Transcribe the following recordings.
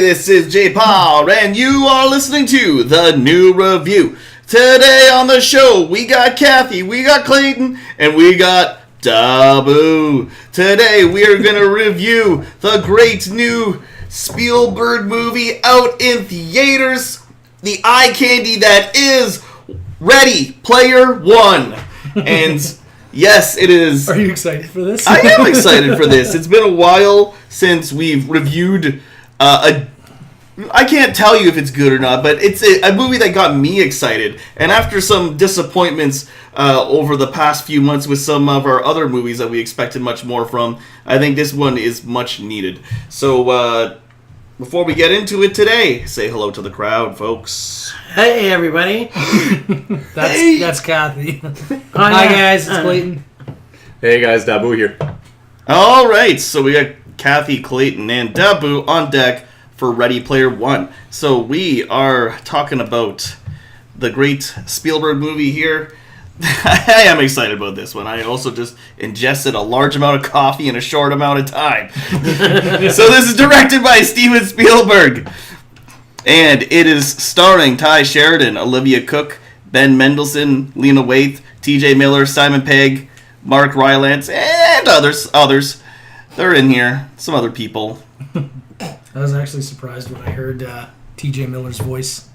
this is Jpar, and you are listening to The New Review. Today on the show, we got Kathy, we got Clayton, and we got Da Boo. Today, we are going to review the great new Spielberg movie out in theaters, the eye candy that is Ready Player One. And yes, it is. Are you excited for this? I am excited for this. It's been a while since we've reviewed I can't tell you if it's good or not, but it's a movie that got me excited. And after some disappointments over the past few months with some of our other movies that we expected much more from, I think this one is much needed. So before we get into it today, say hello to the crowd, folks. Hey, everybody. That's Kathy. Hi, guys. It's Clayton. Hey, guys. Da Boo here. All right, so we got Kathy, Clayton, and Da Boo on deck for Ready Player One. So we are talking about the great Spielberg movie here. I am excited about this one. I also just ingested a large amount of coffee in a short amount of time. So this is directed by Steven Spielberg. And it is starring Ty Sheridan, Olivia Cooke, Ben Mendelsohn, Lena Waithe, TJ Miller, Simon Pegg, Mark Rylance, and others. They're in here. Some other people. I was actually surprised when I heard TJ Miller's voice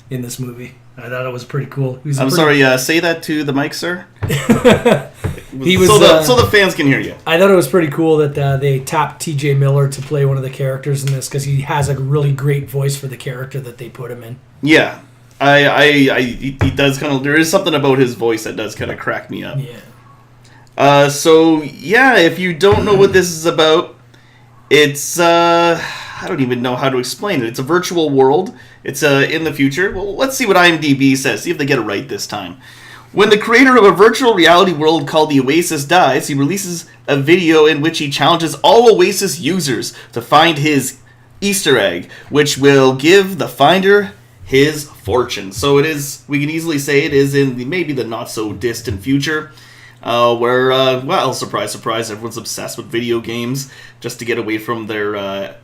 in this movie. I thought it was pretty cool. Sorry, say that to the mic, sir. He was, so the fans can hear you. I thought it was pretty cool that they tapped TJ Miller to play one of the characters in this because he has a really great voice for the character that they put him in. Yeah, he does kind of. There is something about his voice that does kind of crack me up. Yeah. So yeah, if you don't know what this is about, it's I don't even know how to explain it. It's a virtual world. It's in the future. Well, let's see what IMDb says. See if they get it right this time. When the creator of a virtual reality world called the Oasis dies, he releases a video in which he challenges all Oasis users to find his Easter egg, which will give the finder his fortune. So it is. We can easily say it is in maybe the not so distant future. Where, well, surprise, surprise, everyone's obsessed with video games just to get away from the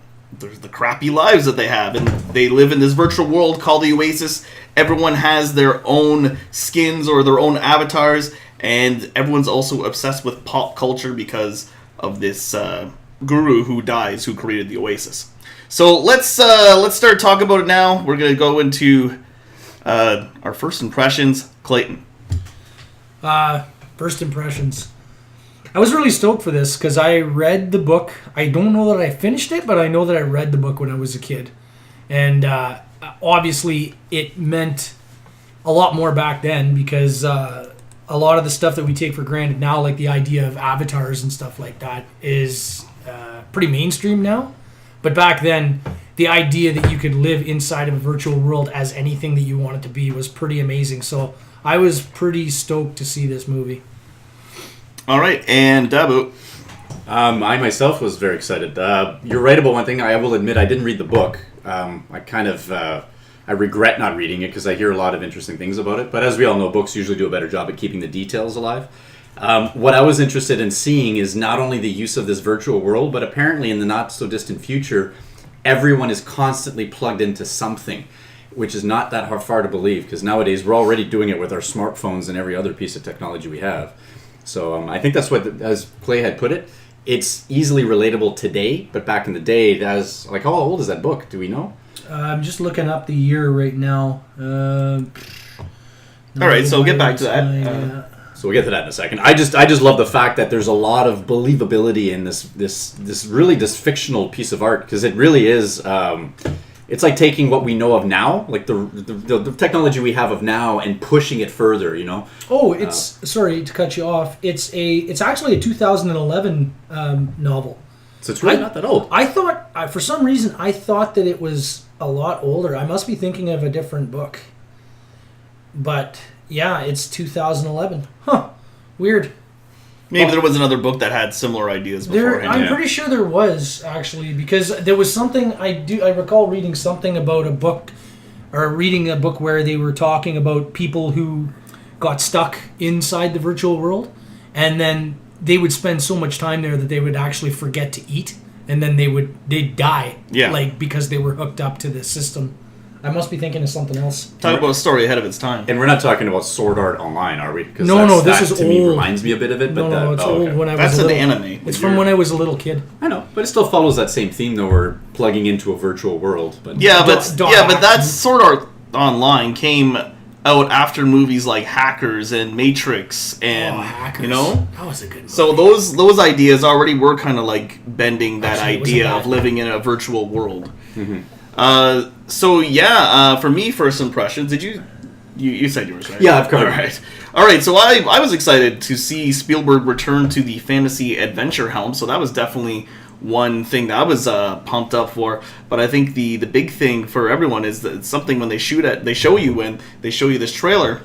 crappy lives that they have. And they live in this virtual world called the Oasis. Everyone has their own skins or their own avatars, and everyone's also obsessed with pop culture because of this guru who dies, who created the Oasis. So let's start talking about it now. We're going to go into our first impressions. Clayton. First impressions. I was really stoked for this because I read the book. I don't know that I finished it, but I know that I read the book when I was a kid. And obviously it meant a lot more back then because a lot of the stuff that we take for granted now, like the idea of avatars and stuff like that, is pretty mainstream now. But back then, the idea that you could live inside of a virtual world as anything that you wanted to be was pretty amazing. So I was pretty stoked to see this movie. All right, and Da Boo. I myself was very excited. You're right about one thing. I will admit I didn't read the book. I regret not reading it because I hear a lot of interesting things about it. But as we all know, books usually do a better job at keeping the details alive. What I was interested in seeing is not only the use of this virtual world, but apparently in the not so distant future, everyone is constantly plugged into something, which is not that far to believe because nowadays we're already doing it with our smartphones and every other piece of technology we have. So I think that's what, as Clay had put it, it's easily relatable today, but back in the day, how old is that book? Do we know? I'm just looking up the year right now. All right, so we'll get back to that. So we'll get to that in a second. I just love the fact that there's a lot of believability in this fictional piece of art because it really is. It's like taking what we know of now, like the technology we have of now, and pushing it further. You know. Oh, sorry to cut you off. It's actually a 2011 novel. So it's really not that old. I thought, for some reason, I thought that it was a lot older. I must be thinking of a different book. But yeah, it's 2011. Huh? Weird. Maybe there was another book that had similar ideas before. I'm pretty sure there was, actually, because there was something I recall reading something about a book, or reading a book where they were talking about people who got stuck inside the virtual world, and then they would spend so much time there that they would actually forget to eat, and then they'd die. Yeah. Like, because they were hooked up to this system. I must be thinking of something else. Talk about a story ahead of its time. And we're not talking about Sword Art Online, are we? No, this is to me old. reminds me a bit of it. But No, it's old. okay. When I That's was an little. anime. It's from when I was a little kid. I know, but it still follows that same theme, though. We're plugging into a virtual world. But But Dot. that Sword Art Online came out after movies like Hackers and Matrix and Hackers. you know. That was a good movie. So those ideas already were kind of like bending that Actually, it wasn't idea bad. of living in a virtual world. Mm-hmm. For me, first impressions. Did you said yours, right? Yeah, I've covered All right. So I was excited to see Spielberg return to the fantasy adventure helm. So that was definitely one thing that I was pumped up for. But I think the big thing for everyone is that it's something when they show you this trailer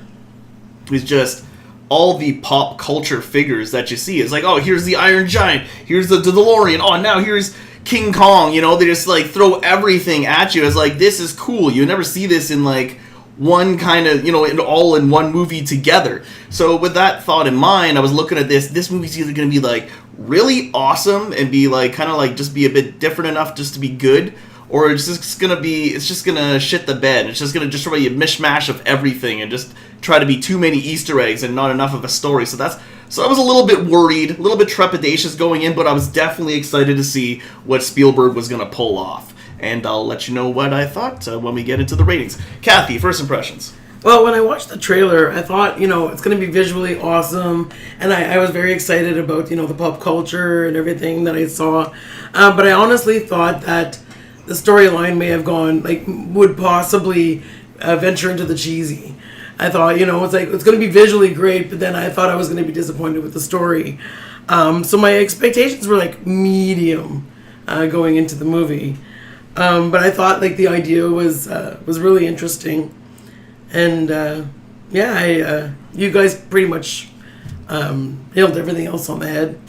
is just all the pop culture figures that you see. It's like, oh, here's the Iron Giant, here's the DeLorean, oh, now here's King Kong. You know, they just like throw everything at you. It's like, this is cool. You never see this in like one kind of, all in one movie together. So with that thought in mind, I was looking at this movie's either going to be like really awesome and be like kind of like just be a bit different enough just to be good, or it's just gonna shit the bed. It's just gonna just be a mishmash of everything and just try to be too many Easter eggs and not enough of a story. So I was a little bit worried, a little bit trepidatious going in, but I was definitely excited to see what Spielberg was gonna pull off. And I'll let you know what I thought when we get into the ratings. Kathy, first impressions. Well, when I watched the trailer, I thought, it's going to be visually awesome. And I was very excited about, the pop culture and everything that I saw. But I honestly thought that the storyline may have would possibly venture into the cheesy. I thought, it's going to be visually great, but then I thought I was going to be disappointed with the story. So my expectations were medium going into the movie. But I thought the idea was really interesting. And you guys pretty much nailed everything else on the head.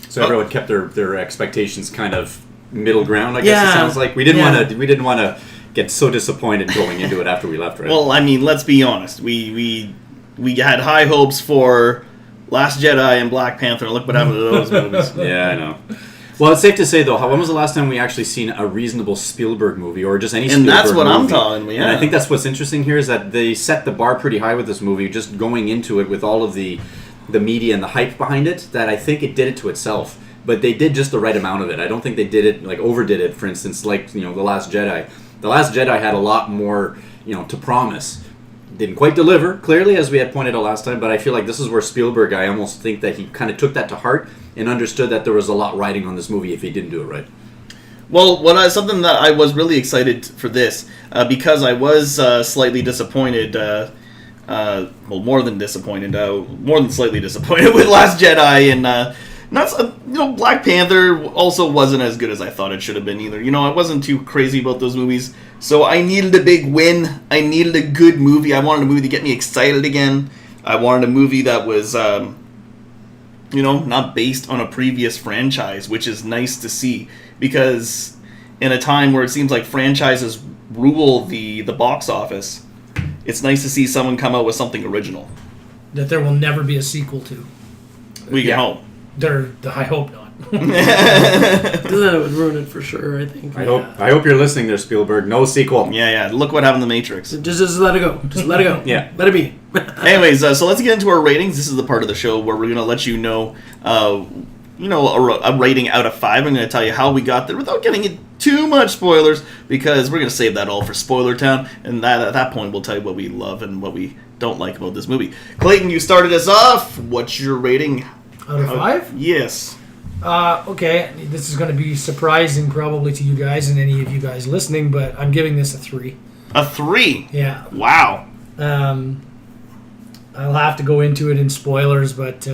So everyone kept their expectations kind of middle ground. I guess it sounds like we didn't want to get so disappointed going into it after we left. Right? Well, I mean, let's be honest. We had high hopes for Last Jedi and Black Panther. Look what happened to those movies. Yeah, I know. Well, it's safe to say, though, when was the last time we actually seen a reasonable Spielberg movie, or just any Spielberg movie? And that's what I'm talking about, yeah. And I think that's what's interesting here, is that they set the bar pretty high with this movie, just going into it with all of the media and the hype behind it, that I think it did it to itself. But they did just the right amount of it. I don't think they did it, overdid it, for instance, The Last Jedi. The Last Jedi had a lot more, to promise. Didn't quite deliver, clearly, as we had pointed out last time, but I feel like this is where Spielberg, I almost think that he kind of took that to heart and understood that there was a lot riding on this movie if he didn't do it right. Well, something that I was really excited for this, because I was slightly disappointed, more than slightly disappointed with Last Jedi, and Black Panther also wasn't as good as I thought it should have been either. I wasn't too crazy about those movies, so I needed a big win. I needed a good movie. I wanted a movie to get me excited again. I wanted a movie that was, not based on a previous franchise, which is nice to see, because in a time where it seems like franchises rule the box office, it's nice to see someone come out with something original. That there will never be a sequel to. We can hope. I hope not. That would ruin it for sure, I think. I hope you're listening there, Spielberg. No sequel. Yeah. Look what happened to The Matrix. Just let it go. Just let it go. Yeah. Let it be. Anyways, so let's get into our ratings. This is the part of the show where we're going to let you know, a rating out of 5. I'm going to tell you how we got there without getting into too much spoilers, because we're going to save that all for Spoiler Town, and at that point we'll tell you what we love and what we don't like about this movie. Clayton, you started us off. What's your rating? Out of 5? Yes. Okay, this is going to be surprising probably to you guys and any of you guys listening, but I'm giving this a 3. A 3? Yeah. Wow. I'll have to go into it in spoilers, but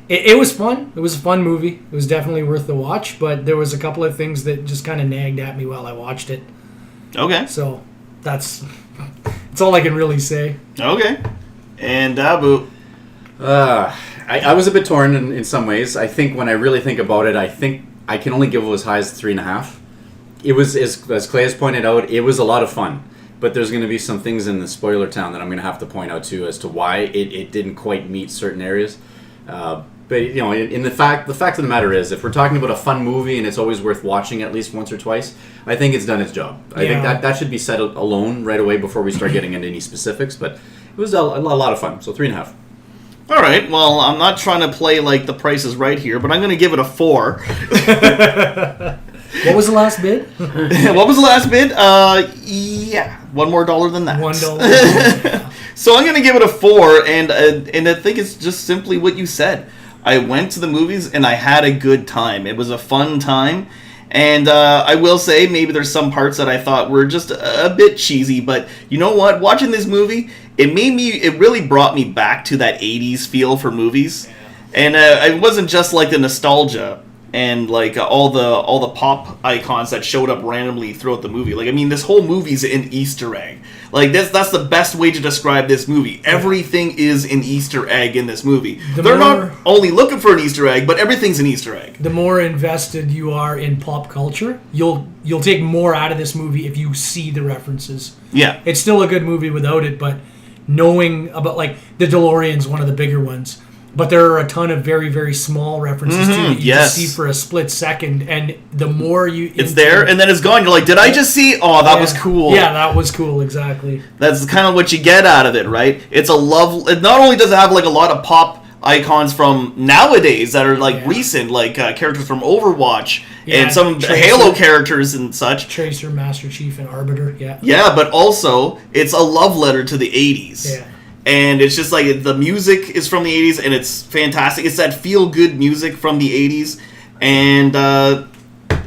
it was fun. It was a fun movie. It was definitely worth the watch, but there was a couple of things that just kind of nagged at me while I watched it. Okay. So that's all I can really say. Okay. And Da Boo. I was a bit torn in some ways. I think when I really think about it, I think I can only give it as high as 3.5. It was, as Clay has pointed out, it was a lot of fun. But there's going to be some things in the spoiler town that I'm going to have to point out too as to why it didn't quite meet certain areas. But in the fact of the matter is, if we're talking about a fun movie and it's always worth watching at least once or twice, I think it's done its job. I think that should be said alone right away before we start getting into any specifics. But it was a lot of fun. So 3.5. All right. Well, I'm not trying to play like The Price is Right here, but I'm going to give it a 4. What was the last bid? What was the last bid? Yeah, $1 more than that. $1. So I'm going to give it a 4, and I think it's just simply what you said. I went to the movies and I had a good time. It was a fun time. And I will say maybe there's some parts that I thought were just a bit cheesy, but you know what? Watching this movie, it really brought me back to that 80s feel for movies. And it wasn't just like the nostalgia and like all the pop icons that showed up randomly throughout the movie. Like, I mean, this whole movie's an Easter egg. Like, that's the best way to describe this movie. Everything is an Easter egg in this movie. They're not only looking for an Easter egg, but everything's an Easter egg. The more invested you are in pop culture, you'll take more out of this movie if you see the references. Yeah. It's still a good movie without it, but knowing about, like, the DeLorean's one of the bigger ones. But there are a ton of very, very small references too that you just see for a split second, and the more you... It's there, and then it's gone. You're like, did I just see... Oh, that was cool. Yeah, that was cool, exactly. That's kind of what you get out of it, right? It's a love... Not only does it have, like, a lot of pop icons from nowadays that are, like, recent, like characters from Overwatch, and some Tracer, Halo characters and such. Tracer, Master Chief, and Arbiter, Yeah, but also, it's a love letter to the 80s. Yeah. And it's just like the music is from the 80s and it's fantastic. It's that feel-good music from the 80s. And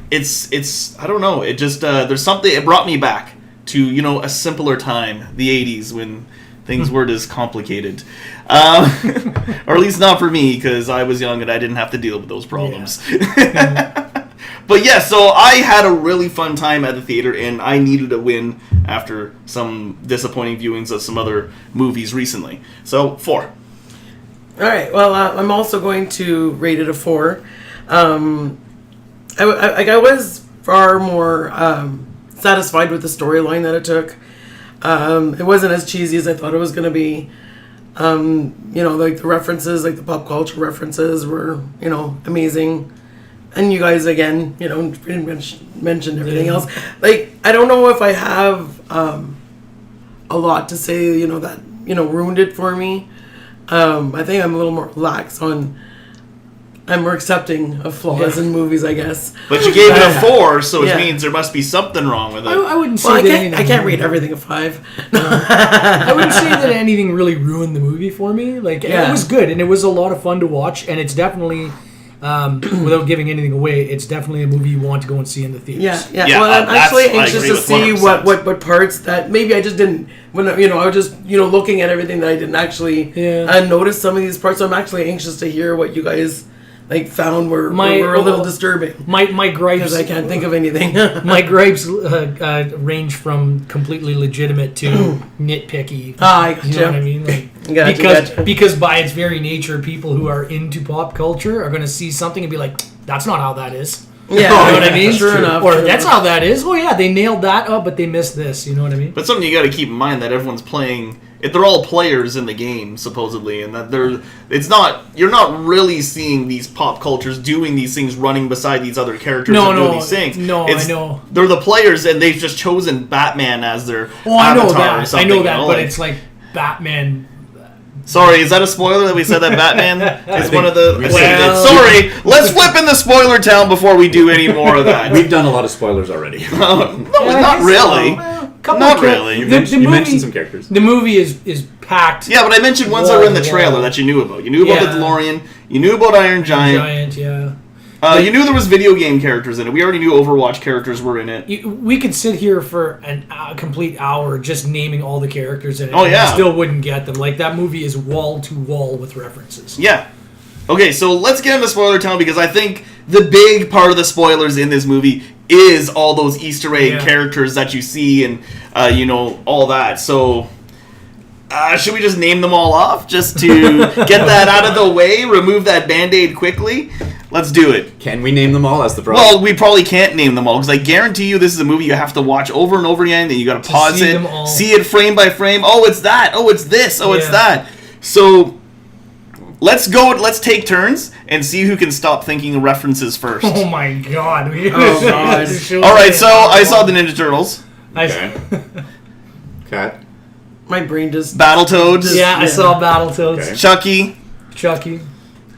it's I don't know. It just, there's something, it brought me back to, a simpler time, the 80s, when things weren't as complicated. Or at least not for me, because I was young and I didn't have to deal with those problems. Yeah. But yeah, so I had a really fun time at the theater, and I needed a win after some disappointing viewings of some other movies recently. So, 4. All right. Well, I'm also going to rate it a 4. I was far more satisfied with the storyline that it took. It wasn't as cheesy as I thought it was going to be. Like the references, like the pop culture references were, amazing. And you guys, again, pretty much mentioned everything else. Like, I don't know if I have a lot to say, that, ruined it for me. I think I'm a little more lax on... I'm more accepting of flaws in movies, I guess. But you gave it a 4, so it means there must be something wrong with it. I wouldn't say I can't rate everything a 5. I wouldn't say that anything really ruined the movie for me. Like, it was good, and it was a lot of fun to watch, and it's definitely... without giving anything away, it's definitely a movie you want to go and see in the theaters. Yeah. Well, I'm actually anxious to see what parts that maybe I just didn't. When I was just looking at everything that I didn't actually notice some of these parts. So I'm actually anxious to hear what you guys found were a little disturbing. My gripes, because I can't think of anything. My gripes range from completely legitimate to nitpicky. I gotcha. You know what I mean? Like, because by its very nature, people who are into pop culture are going to see something and be like, "That's not how that is." Yeah, you know what I mean? Sure enough. Or that's how that is. Oh yeah, they nailed that up, but they missed this. You know what I mean? But something you got to keep in mind that everyone's playing. They're all players in the game supposedly, and that you're not really seeing these pop cultures doing these things, running beside these other characters doing these things. No, I know. They're the players, and they've just chosen Batman as their avatar I know or that. something. I know that, but it's like Batman. Sorry, is that a spoiler that we said that Batman is one of the... Sorry, let's flip in the spoiler town before we do any more of that. We've done a lot of spoilers already. No, not really. Not really. You mentioned some characters. The movie is packed. Yeah, but I mentioned ones that were in the trailer that you knew about. You knew about the DeLorean. You knew about Iron Giant. You knew there was video game characters in it. We already knew Overwatch characters were in it. We could sit here for a complete hour just naming all the characters in it. Oh, yeah. And still wouldn't get them. Like, that movie is wall to wall with references. Yeah. Okay, so let's get into spoiler town because I think the big part of the spoilers in this movie is all those Easter egg characters that you see and, all that. So... should we just name them all off just to get that out of the way, remove that Band-Aid quickly? Let's do it. Can we name them all? That's the problem. Well, we probably can't name them all because I guarantee you this is a movie you have to watch over and over again. Then you got to pause see it frame by frame. Oh, it's that. Oh, it's this. Oh, it's that. So Let's go. Let's take turns and see who can stop thinking of references first. Oh my god. Oh, God. All right, so I saw the Ninja Turtles, Okay. Cat. My brain just... Battletoads, Yeah, I saw Battletoads. Okay. Chucky, Chucky.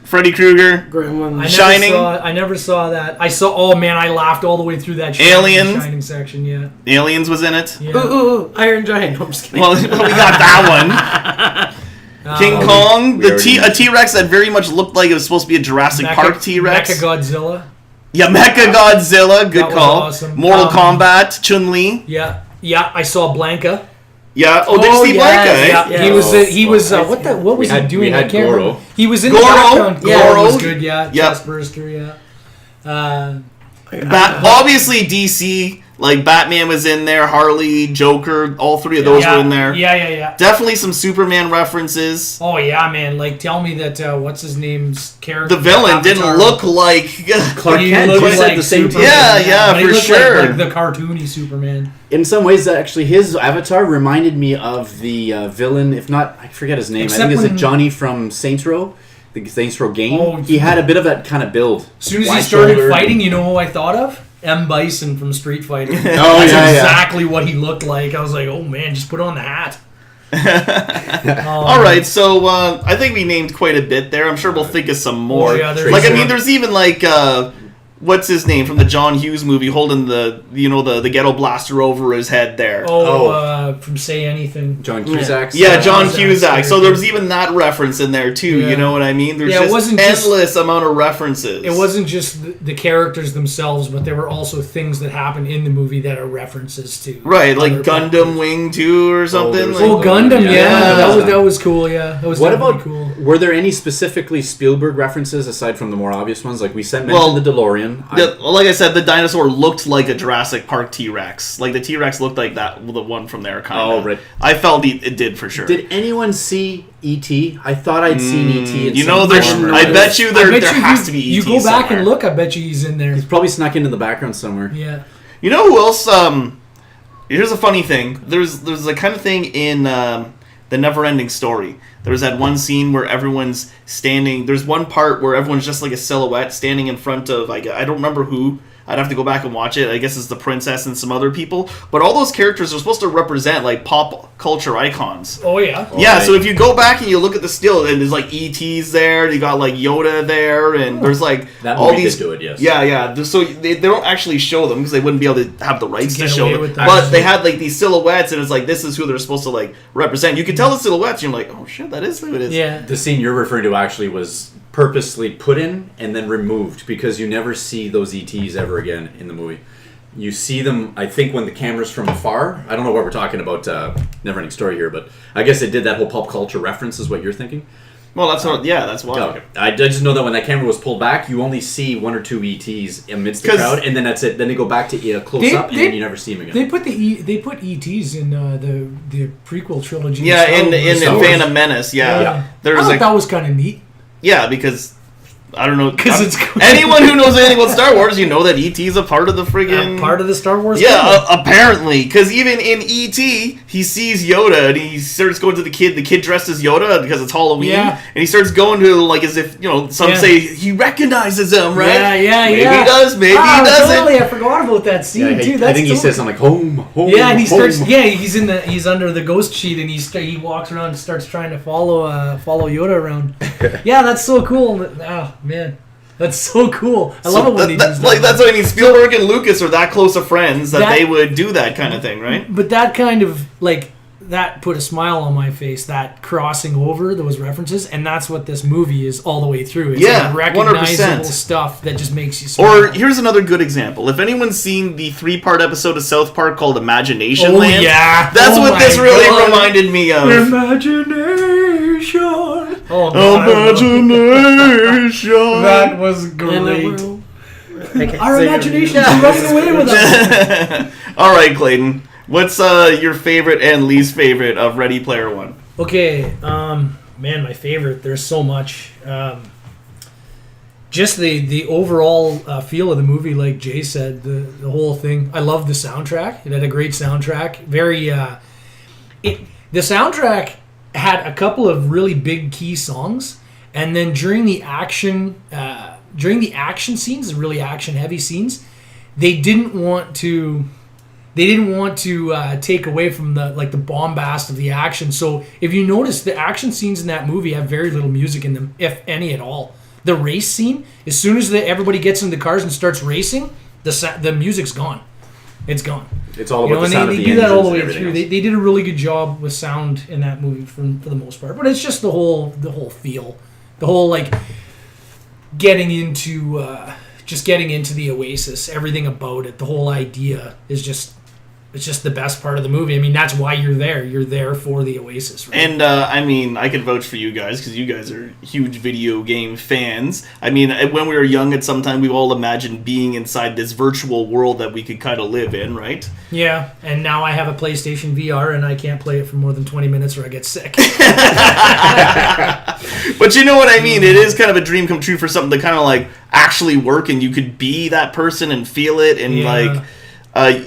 Freddy Krueger, Gremlins. Shining. I never saw that. I saw. Oh man, I laughed all the way through that. Aliens. Shining section. Yeah. Aliens was in it. Yeah. Ooh, Iron Giant. No, I'm just kidding. Well, we got that one. King Kong, we already a T-Rex that very much looked like it was supposed to be a Jurassic Park T-Rex. Mechagodzilla. Yeah, Mechagodzilla, good That was call. awesome. Mortal Kombat, Chun-Li. Yeah. Yeah. I saw Blanca. Yeah. Oh, did you see Blanca? Eh? Yeah. Yeah. He was. What was he doing? We had I can't Goro. remember. He was in Goro. the background. Yeah. Goro was good. Yeah. Yep. Chestburster. Yeah. Obviously, DC, like Batman was in there, Harley, Joker, all three of those were in there. Yeah. Definitely some Superman references. Oh yeah, man! Like, tell me that what's his name's character? The villain didn't Avatar, look like... Clark he Kent. looked He said like the same Superman. thing. Yeah, But he for looked sure. Like the cartoony Superman. In some ways, actually, his avatar reminded me of the villain. If not, I forget his name. Except I think it's when- Johnny from Saints Row, the Saints Row game. Oh, he had a bit of that kind of build. As soon as he Wide started shouldered. fighting, you know who I thought of? M. Bison from Street Fighter. Oh, That's yeah. exactly what he looked like. I was like, oh man, just put on the hat. All right, so I think we named quite a bit there. I'm sure we'll think of some more. Oh, yeah, there's like, I more. mean, there's even like... what's his name from the John Hughes movie holding the ghetto blaster over his head there. From Say Anything. John Cusack's. Yeah, John Cusack's Cusack. So character. there was even that reference in there too. Yeah. You know what I mean? There's Yeah, it just wasn't just- endless amount of references. It wasn't just the characters themselves, but there were also things that happened in the movie that are references to. right, like other Gundam characters. Wing 2 or something. was- like, Oh, Gundam, yeah. Yeah. That was cool, yeah. That was What definitely about? cool. Were there any specifically Spielberg references aside from the more obvious ones? Like we mentioned Well, the DeLorean. like I said, the dinosaur looked like a Jurassic Park T-Rex. Like the T-Rex looked like that, the one from there, kind of. Oh, right. I felt it did for sure. Did anyone see E.T.? I thought I'd seen E.T. in You some know, form or I another. bet you there has to be You ET go back somewhere. and look, I bet you he's in there. He's probably snuck into the background somewhere. Yeah. You know who else? Here's a funny thing. There's the kind of thing in the Never-Ending Story. There's that one scene where everyone's standing. There's one part where everyone's just like a silhouette standing in front of. I don't remember who. I'd have to go back and watch it. I guess it's the princess and some other people. But all those characters are supposed to represent like pop culture icons. Oh, yeah. Yeah, right. so if you go back and you look at the still, and there's like E.T.'s there, you got like Yoda there, and there's like That all movie these. did do it, yes. Yeah. So they don't actually show them because they wouldn't be able to have the rights to get show away them. with that. But they had like these silhouettes, and it's like this is who they're supposed to like represent. You could tell the silhouettes, and you're like, oh shit, that is who it is. Yeah. The scene you're referring to actually was purposely put in and then removed because you never see those ETs ever again in the movie. You see them, I think, when the camera's from afar. I don't know what we're talking about, Neverending Story here, but I guess it did that whole pop culture reference is what you're thinking. Well, that's not. Yeah, that's why. Oh, okay. I just know that when that camera was pulled back, you only see one or two ETs amidst the 'Cause- crowd, and then that's it. Then they go back to close up, and then you never see them again. They put they put ETs in the prequel trilogy. Yeah, in Star Wars. Phantom Menace. Yeah, Yeah. there's I thought like that was kind of neat. yeah because. I don't know. 'Cause it's cool. anyone who knows anything about Star Wars, you know that E.T. is a part of the friggin' Part of the Star Wars. Yeah, canon. apparently, because even in E.T., he sees Yoda and he starts going to the kid dressed as Yoda because it's Halloween, Yeah. and he starts going to like as if some Yeah. say he recognizes him, right? Yeah. Maybe he does, maybe he doesn't. Totally, I forgot about that scene too. That's I think he so- says something like home. Yeah, and he home. starts. Yeah, he's under the ghost sheet, and he walks around and starts trying to follow Yoda around. Yeah, that's so cool. Oh man, that's so cool. I love it when he does that. That's what I mean. Spielberg and Lucas are that close of friends that That- they would do that kind of thing, right? But that kind of that put a smile on my face. That crossing over those references, and that's what this movie is all the way through. It's Yeah, like recognizable 100%. stuff that just makes you smile. Or here's another good example. If anyone's seen the 3-part episode of South Park called Imagination Oh, Land, yeah. that's Oh what my this really God. reminded me of. Imagination. Oh, God, Imagination. that was In the great. world. Our imaginations are running away with us. All right, Clayton. What's your favorite and least favorite of Ready Player One? Okay, man, my favorite. There's so much. Just the overall feel of the movie, like Jay said, the whole thing. I love the soundtrack. It had a great soundtrack. Very, the soundtrack had a couple of really big key songs, And then during the action scenes, the really action heavy scenes, they didn't want to take away from the bombast of the action. So if you notice, the action scenes in that movie have very little music in them, if any at all. The race scene, as soon as everybody gets into the cars and starts racing, the music's gone. It's gone. It's all about the sound of the they do that all the way engines and through. everything They did a really good job with sound in that movie for the most part. But it's just the whole feel, the whole like getting into the Oasis. Everything about it, the whole idea is just. It's just the best part of the movie. I mean, that's why you're there. You're there for the Oasis, right? And, I mean, I can vouch for you guys, because you guys are huge video game fans. I mean, when we were young, at some time, we all imagined being inside this virtual world that we could kind of live in, right? Yeah, and now I have a PlayStation VR, and I can't play it for more than 20 minutes or I get sick. But you know what I mean? It is kind of a dream come true for something to kind of, like, actually work, and you could be that person and feel it, and, like...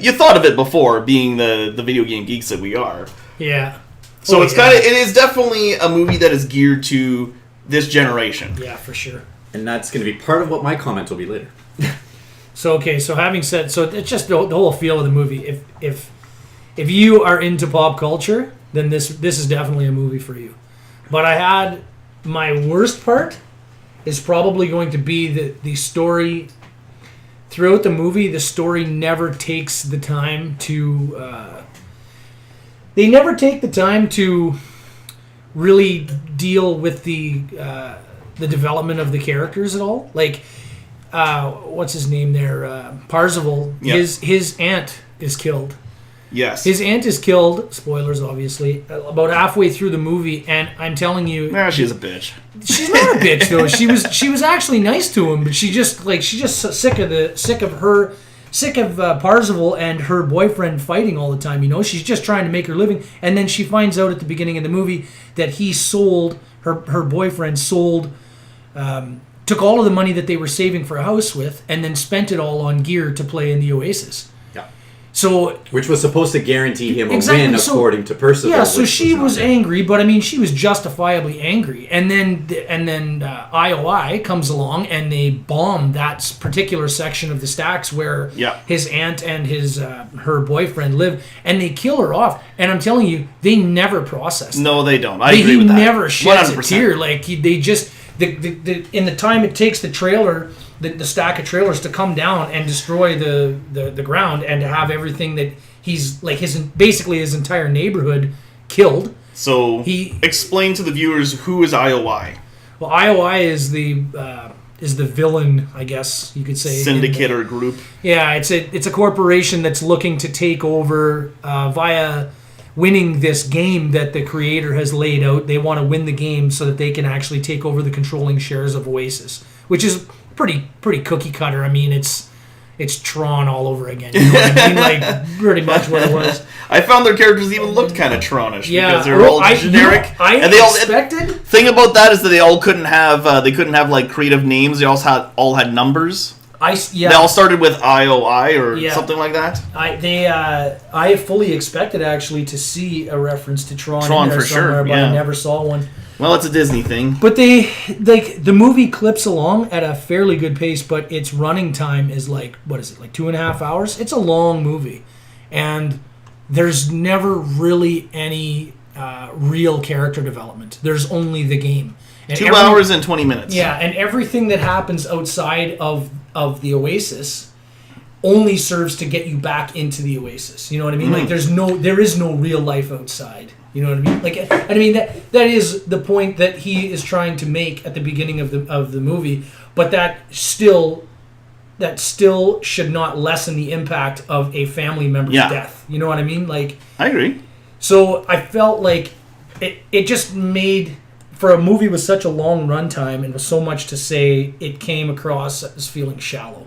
you thought of it before, being the video game geeks that we are. Yeah. So it is definitely a movie that is geared to this generation. Yeah, for sure. And that's going to be part of what my comments will be later. So having said, so it's just the whole feel of the movie. If you are into pop culture, then this is definitely a movie for you. But I had my worst part is probably going to be the story. Throughout the movie, the story never takes the time to... they never take the time to really deal with the development of the characters at all. Like, what's his name there? Parzival. Yep. His aunt is killed. Yes. His aunt is killed, spoilers obviously, about halfway through the movie, and I'm telling you... Nah, she's a bitch. She's not a bitch though. She was actually nice to him, but she's just sick of Parzival and her boyfriend fighting all the time. You know, she's just trying to make her living, and then she finds out at the beginning of the movie that he sold her boyfriend took all of the money that they were saving for a house with, and then spent it all on gear to play in the Oasis. So, which was supposed to guarantee him a exactly, win, according to Percival. Yeah, so she was angry, but I mean, she was justifiably angry. And then IOI comes along, and they bomb that particular section of the stacks where his aunt and her boyfriend live, and they kill her off. And I'm telling you, they never process. No, they don't. I agree with that. He never sheds 100%. a tear. Like they just in the time it takes the trailer. The stack of trailers to come down and destroy the ground, and to have everything that he's like basically his entire neighborhood killed. So explain to the viewers, who is IOI? Well, IOI is the villain, I guess you could say. Syndicate or group. Yeah, it's a corporation that's looking to take over via winning this game that the creator has laid out. They want to win the game so that they can actually take over the controlling shares of Oasis, which is pretty cookie cutter. I mean, it's Tron all over again. You know what I mean? Like, pretty much what it was. I found their characters even looked kind of Tronish, because they're all generic. Expected. Thing about that is that they all couldn't have like creative names. They all had numbers. They all started with IOI or something like that. I fully expected actually to see a reference to Tron in there for sure, but I never saw one. Well, it's a Disney thing. But the movie clips along at a fairly good pace, but its running time is like 2.5 hours? It's a long movie. And there's never really any real character development. There's only the game. And 2 hours and 20 minutes. Yeah, and everything that happens outside of the Oasis only serves to get you back into the Oasis. You know what I mean? Like there is no real life outside. You know what I mean? Like, I mean that is the point that he is trying to make at the beginning of the movie, but that still should not lessen the impact of a family member's death. You know what I mean? Like, I agree. So I felt like it just made, for a movie with such a long runtime and with so much to say, it came across as feeling shallow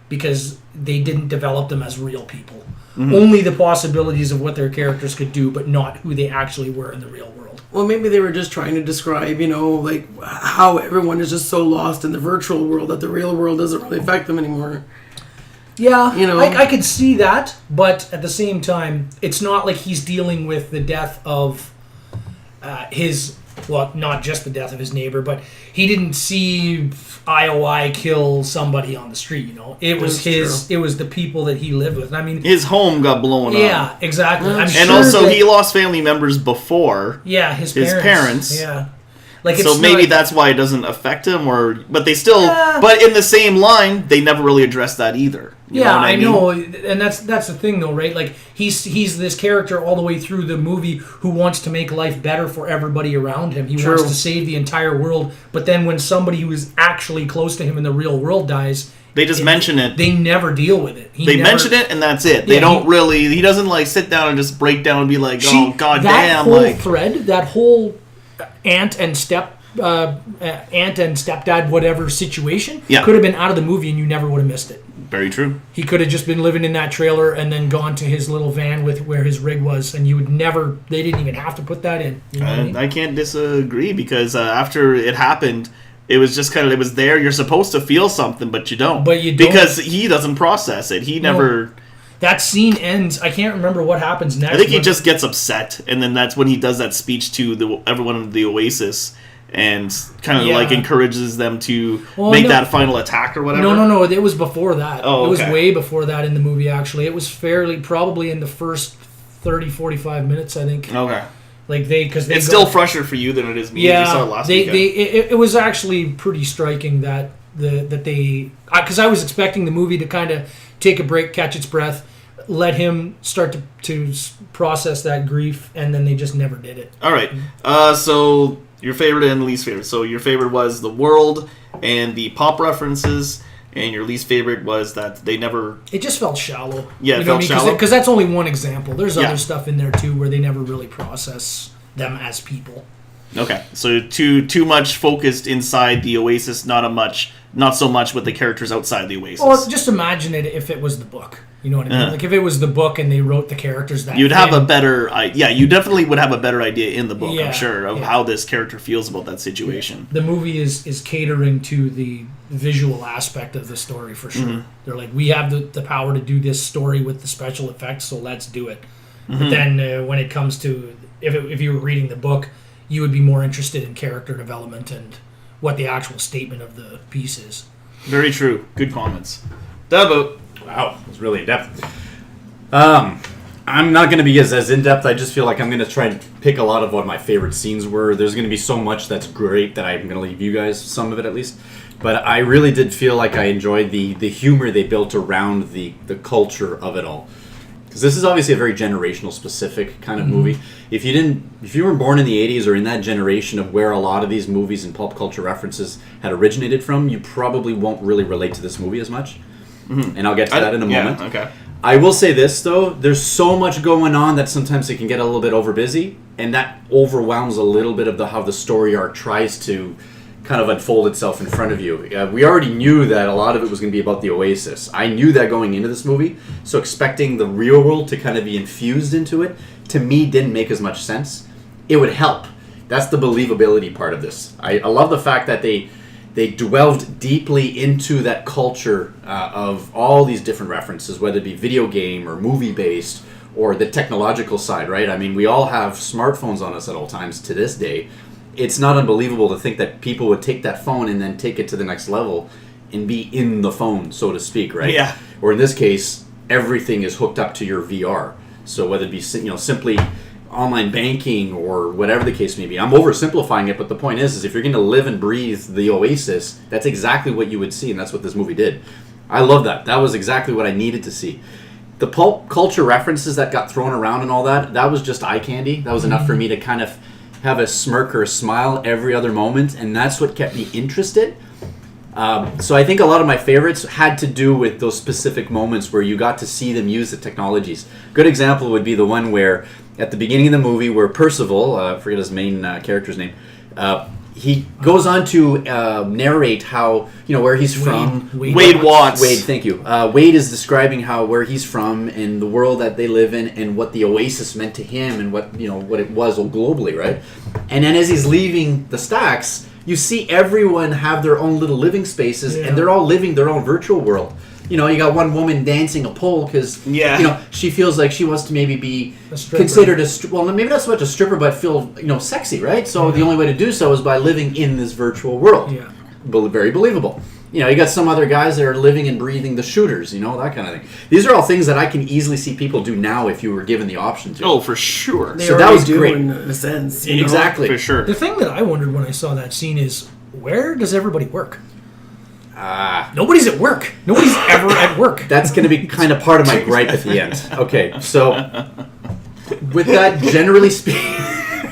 because they didn't develop them as real people. Mm-hmm. Only the possibilities of what their characters could do, but not who they actually were in the real world. Well, maybe they were just trying to describe, like how everyone is just so lost in the virtual world that the real world doesn't really affect them anymore. Yeah, I could see that, but at the same time, it's not like he's dealing with the death of his well, not just the death of his neighbor, but he didn't see IOI kill somebody on the street. You know, it was it was the people that he lived with. I mean, his home got blown up. Yeah, exactly. I'm And sure also, that, he lost family members before. yeah, his parents. Yeah, like So it's maybe not, that's why it doesn't affect him, but they still. Yeah. But in the same line, they never really addressed that either. You yeah, know what I mean? know, and that's the thing, though, right? Like he's this character all the way through the movie who wants to make life better for everybody around him. He wants to save the entire world, but then when somebody who is actually close to him in the real world dies, They just mention it. They never deal with it. They mention it, and that's it. They don't really. He doesn't like sit down and just break down and be like, "Oh, goddamn!" That whole thread, that whole aunt and stepdad, whatever situation, could have been out of the movie, and you never would have missed it. Very true. He could have just been living in that trailer and then gone to his little van with where his rig was, and you would never. They didn't even have to put that in. You know what I mean? I can't disagree because after it happened. It was just kind of, it was there. You're supposed to feel something, but you don't. But you don't. Because he doesn't process it. He never... That scene ends, I can't remember what happens next. I think he just gets upset, and then that's when he does that speech to everyone in the Oasis, and kind of like encourages them to make that final attack or whatever. No, it was before that. Oh, It was way before that in the movie, actually. It was probably in the first 30, 45 minutes, I think. Okay. Like because it's still fresher for you than it is me. Yeah, we saw it last weekend. It was actually pretty striking that they because I was expecting the movie to kind of take a break, catch its breath, let him start to process that grief, and then they just never did it. All right. So your favorite and least favorite. So your favorite was the world and the pop references. And your least favorite was that they never... It just felt shallow. Yeah, it felt shallow. Because that's only one example. There's other stuff in there, too, where they never really process them as people. Okay. So too much focused inside the Oasis, not so much with the characters outside the Oasis. Well, just imagine it if it was the book. You know what I mean? Like, if it was the book and they wrote the characters that... You'd have a better... you definitely would have a better idea in the book, I'm sure, of how this character feels about that situation. The movie is catering to the visual aspect of the story, for sure. Mm-hmm. They're like, we have the power to do this story with the special effects, so let's do it. Mm-hmm. But then when it comes to... If you were reading the book, you would be more interested in character development and what the actual statement of the piece is. Very true. Good comments. Da Boo. Wow, it's really in-depth. I'm not going to be as in-depth. I just feel like I'm going to try and pick a lot of what my favorite scenes were. There's going to be so much that's great that I'm going to leave you guys some of it at least. But I really did feel like I enjoyed the humor they built around the culture of it all. Because this is obviously a very generational specific kind of movie. If you weren't born in the 80s or in that generation of where a lot of these movies and pop culture references had originated from, you probably won't really relate to this movie as much. Mm-hmm. And I'll get to that in a moment. Okay. I will say this, though. There's so much going on that sometimes it can get a little bit overbusy, and that overwhelms a little bit of how the story arc tries to kind of unfold itself in front of you. We already knew that a lot of it was going to be about the Oasis. I knew that going into this movie, so expecting the real world to kind of be infused into it, to me, didn't make as much sense. It would help. That's the believability part of this. I love the fact that they delved deeply into that culture of all these different references, whether it be video game or movie-based or the technological side, right? I mean, we all have smartphones on us at all times to this day. It's not unbelievable to think that people would take that phone and then take it to the next level and be in the phone, so to speak, right? Yeah. Or in this case, everything is hooked up to your VR. So whether it be simply online banking or whatever the case may be. I'm oversimplifying it, but the point is if you're going to live and breathe the Oasis, that's exactly what you would see, and that's what this movie did. I love that. That was exactly what I needed to see. The pulp culture references that got thrown around and all that was just eye candy. That was enough for me to kind of have a smirk or a smile every other moment, and that's what kept me interested. So I think a lot of my favorites had to do with those specific moments where you got to see them use the technologies. Good example would be the one where at the beginning of the movie where Percival, I forget his main character's name, he goes on to narrate how, where he's from. Wade Watts. Wade, thank you. Wade is describing where he's from and the world that they live in and what the Oasis meant to him and what it was globally, right? And then as he's leaving the stacks, you see everyone have their own little living spaces, and they're all living their own virtual world. You know, you got one woman dancing a pole because, you know, she feels like she wants to maybe be considered well, maybe not so much a stripper, but feel, you know, sexy, right? So the only way to do so is by living in this virtual world. Yeah. Very believable. You know, you got some other guys that are living and breathing the shooters, you know, that kind of thing. These are all things that I can easily see people do now if you were given the option to. Oh, for sure. So that was great. In a sense, you know? Exactly. For sure. The thing that I wondered when I saw that scene is, where does everybody work? Nobody's at work. Nobody's ever at work. That's going to be kind of part of my gripe at the end. Okay, so with that, generally speaking...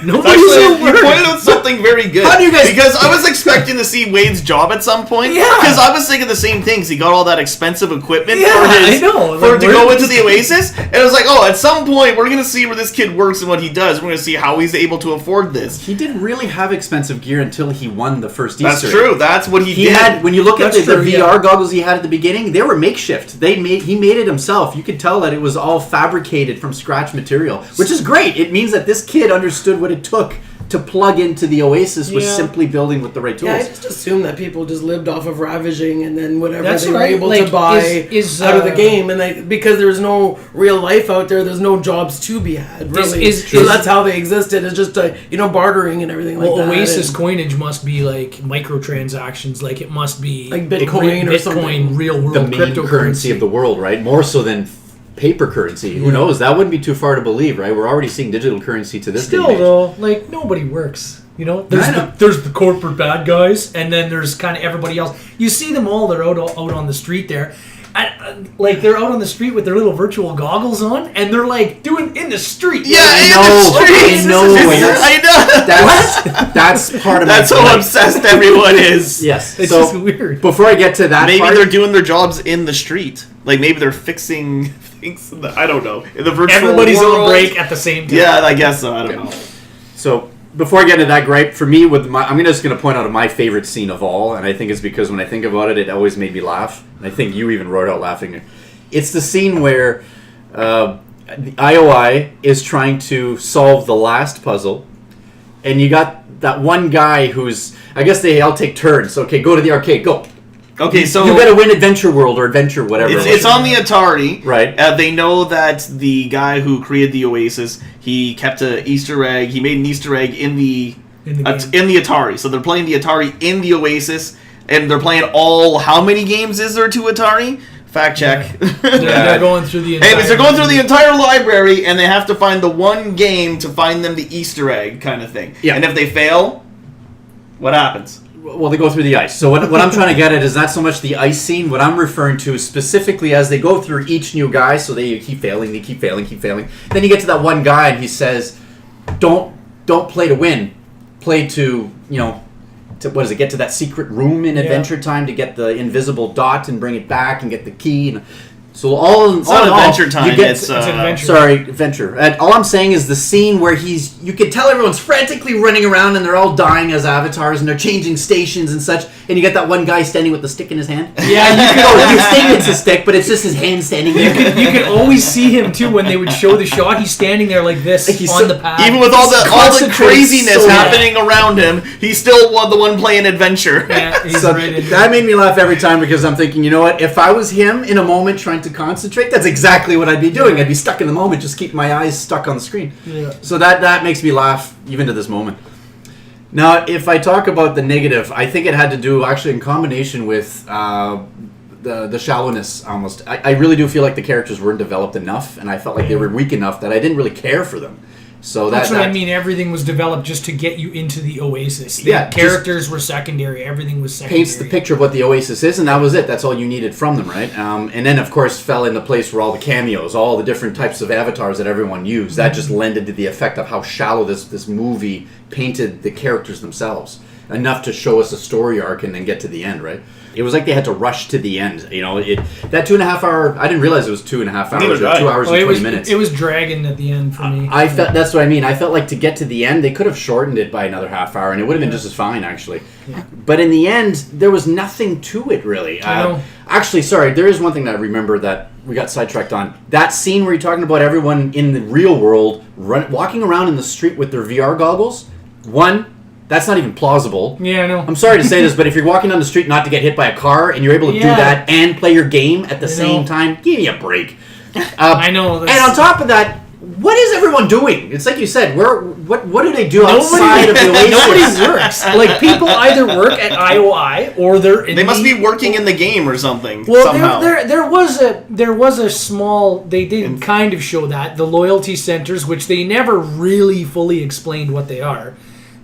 Nobody's at You work. pointed out something very good. How do you guys... Because I was expecting to see Wade's job at some point. Yeah. Because I was thinking the same things. He got all that expensive equipment Yeah, I know. for Like, him to go into the Oasis. And I was like, oh, at some point, we're going to see where this kid works and what he does. We're going to see how he's able to afford this. He didn't really have expensive gear until he won the first That's Easter true. egg. That's what he He did. had, when you look at That's the true, VR goggles he had at the beginning, they were makeshift. He made it himself. You could tell that it was all fabricated from scratch material, which is great. It means that this kid understood what it took to plug into the Oasis was simply building with the right tools. Yeah, I just assumed that people just lived off of ravaging and then whatever That's they were right. able Like, to buy is, out of the game, and because there's no real life out there, there's no jobs to be had. Really, so that's how they existed. It's just bartering and everything like that. Oasis and coinage must be like microtransactions. Like it must be Like Bitcoin or something. real world The main currency of the world, right? More so than paper currency. Who knows? That wouldn't be too far to believe, right? We're already seeing digital currency to this day. Still though, like nobody works. You know, there's the corporate bad guys, and then there's kind of everybody else. You see them all; they're out on the street there, like they're out on the street with their little virtual goggles on, and they're like doing in the street. Yeah, I in know, the streets. I know. I know. That's part of That's my how gripe. obsessed everyone is. Yes. It's so just weird. Before I get to that Maybe part, they're doing their jobs in the street. Like maybe they're fixing things. I don't know. In the virtual Everybody's world. on break at the same time. Yeah, I guess so. I don't know. So before I get into that gripe, for me, I'm just going to point out my favorite scene of all, and I think it's because when I think about it, it always made me laugh. And I think you even wrote out laughing. It's the scene where the IOI is trying to solve the last puzzle, and you got that one guy who's, I guess they all take turns. Okay, go to the arcade, go. Okay, so You got to win Adventure World or Adventure whatever. it's on the Atari. Right. They know that the guy who created the Oasis, he kept an Easter egg. He made an Easter egg in the In the game. in the Atari. So they're playing the Atari in the Oasis, and they're playing how many games is there to Atari? Fact check. They're going through the entire Anyways, they're going through the entire library, and they have to find the one game to find them the Easter egg kind of thing. Yeah. And if they fail, what happens? Well, they go through the ice. So what I'm trying to get at is not so much the ice scene. What I'm referring to is specifically as they go through each new guy, so they keep failing, keep failing. Then you get to that one guy, and he says, "Don't play to win. Play to, get to that secret room in Adventure Time to get the invisible dot and bring it back and get the key." And so It's not in all, Adventure Time. you get It's Adventure. Sorry, Adventure. And all I'm saying is the scene where you can tell everyone's frantically running around and they're all dying as avatars and they're changing stations and such, and you get that one guy standing with the stick in his hand. Yeah, You think it's a stick, but it's just his hand standing there. you can always see him too when they would show the shot. He's standing there like this Like he's on so- the pad. Even with all the Concentrates craziness so happening around him, he's still the one playing Adventure. Yeah, he's So right in that made me laugh every time because I'm thinking, you know what? If I was him in a moment trying to concentrate, that's exactly what I'd be doing. I'd be stuck in the moment, just keep my eyes stuck on the screen. Yeah. So that makes me laugh even to this moment. Now, if I talk about the negative, I think it had to do actually in combination with the shallowness almost. I really do feel like the characters weren't developed enough, and I felt like they were weak enough that I didn't really care for them. So That's what I mean. Everything was developed just to get you into the Oasis. The Yeah, characters were secondary. Everything was secondary. paints the picture of what the Oasis is, and that was it. That's all you needed from them, right? And then, of course, fell into place where all the cameos, all the different types of avatars that everyone used, that just lended to the effect of how shallow this movie painted the characters themselves. Enough to show us a story arc and then get to the end, right? It was like they had to rush to the end. That 2.5 hour, I didn't realize it was 2.5 hours. Neither Or did I. 2 hours and 20 minutes. It was dragging at the end for me. I felt that's what I mean. I felt like to get to the end, they could have shortened it by another half hour, and it would have been just as fine, actually. Yeah. But in the end, there was nothing to it, really. I know. Actually, sorry, there is one thing that I remember that we got sidetracked on. That scene where you're talking about everyone in the real world walking around in the street with their VR goggles. One, That's not even plausible. Yeah, I know. I'm sorry to say this, but if you're walking down the street not to get hit by a car and you're able to do that and play your game at the same time, give me a break. I know. And on top of that, what is everyone doing? It's like you said, what do they do outside of the Oasis? Nobody works. Like, people either work at IOI or they're in They must be working in the game or something. Well, somehow. there was a small. They did kind of show that the loyalty centers, which they never really fully explained what they are.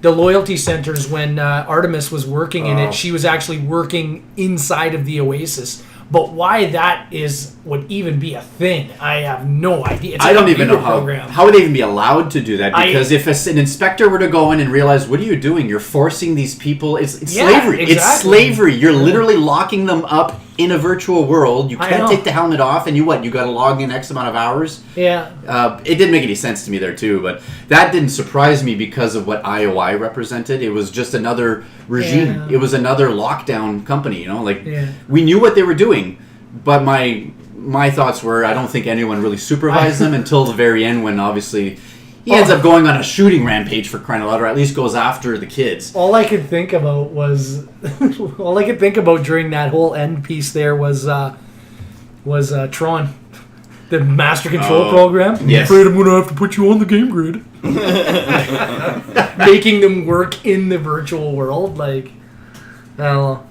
The loyalty centers, when Artemis was working in it, she was actually working inside of the Oasis. But why that would even be a thing, I have no idea. It's I don't even know program. how would they even be allowed to do that, because if an inspector were to go in and realize, what are you doing? You're forcing these people. It's slavery. Exactly. It's slavery. You're literally locking them up in a virtual world. You can't take the helmet off, and you got to log in X amount of hours. Yeah. It didn't make any sense to me there too, but that didn't surprise me because of what IOI represented. It was just another regime. Yeah. It was another lockdown company. We knew what they were doing, but my thoughts were, I don't think anyone really supervised them until the very end, when obviously he ends up going on a shooting rampage, for crying out loud, or at least goes after the kids. All I could think about was during that whole end piece there was Tron, the master control program. Yes. I'm afraid I'm gonna have to put you on the game grid. Making them work in the virtual world, like, I don't know.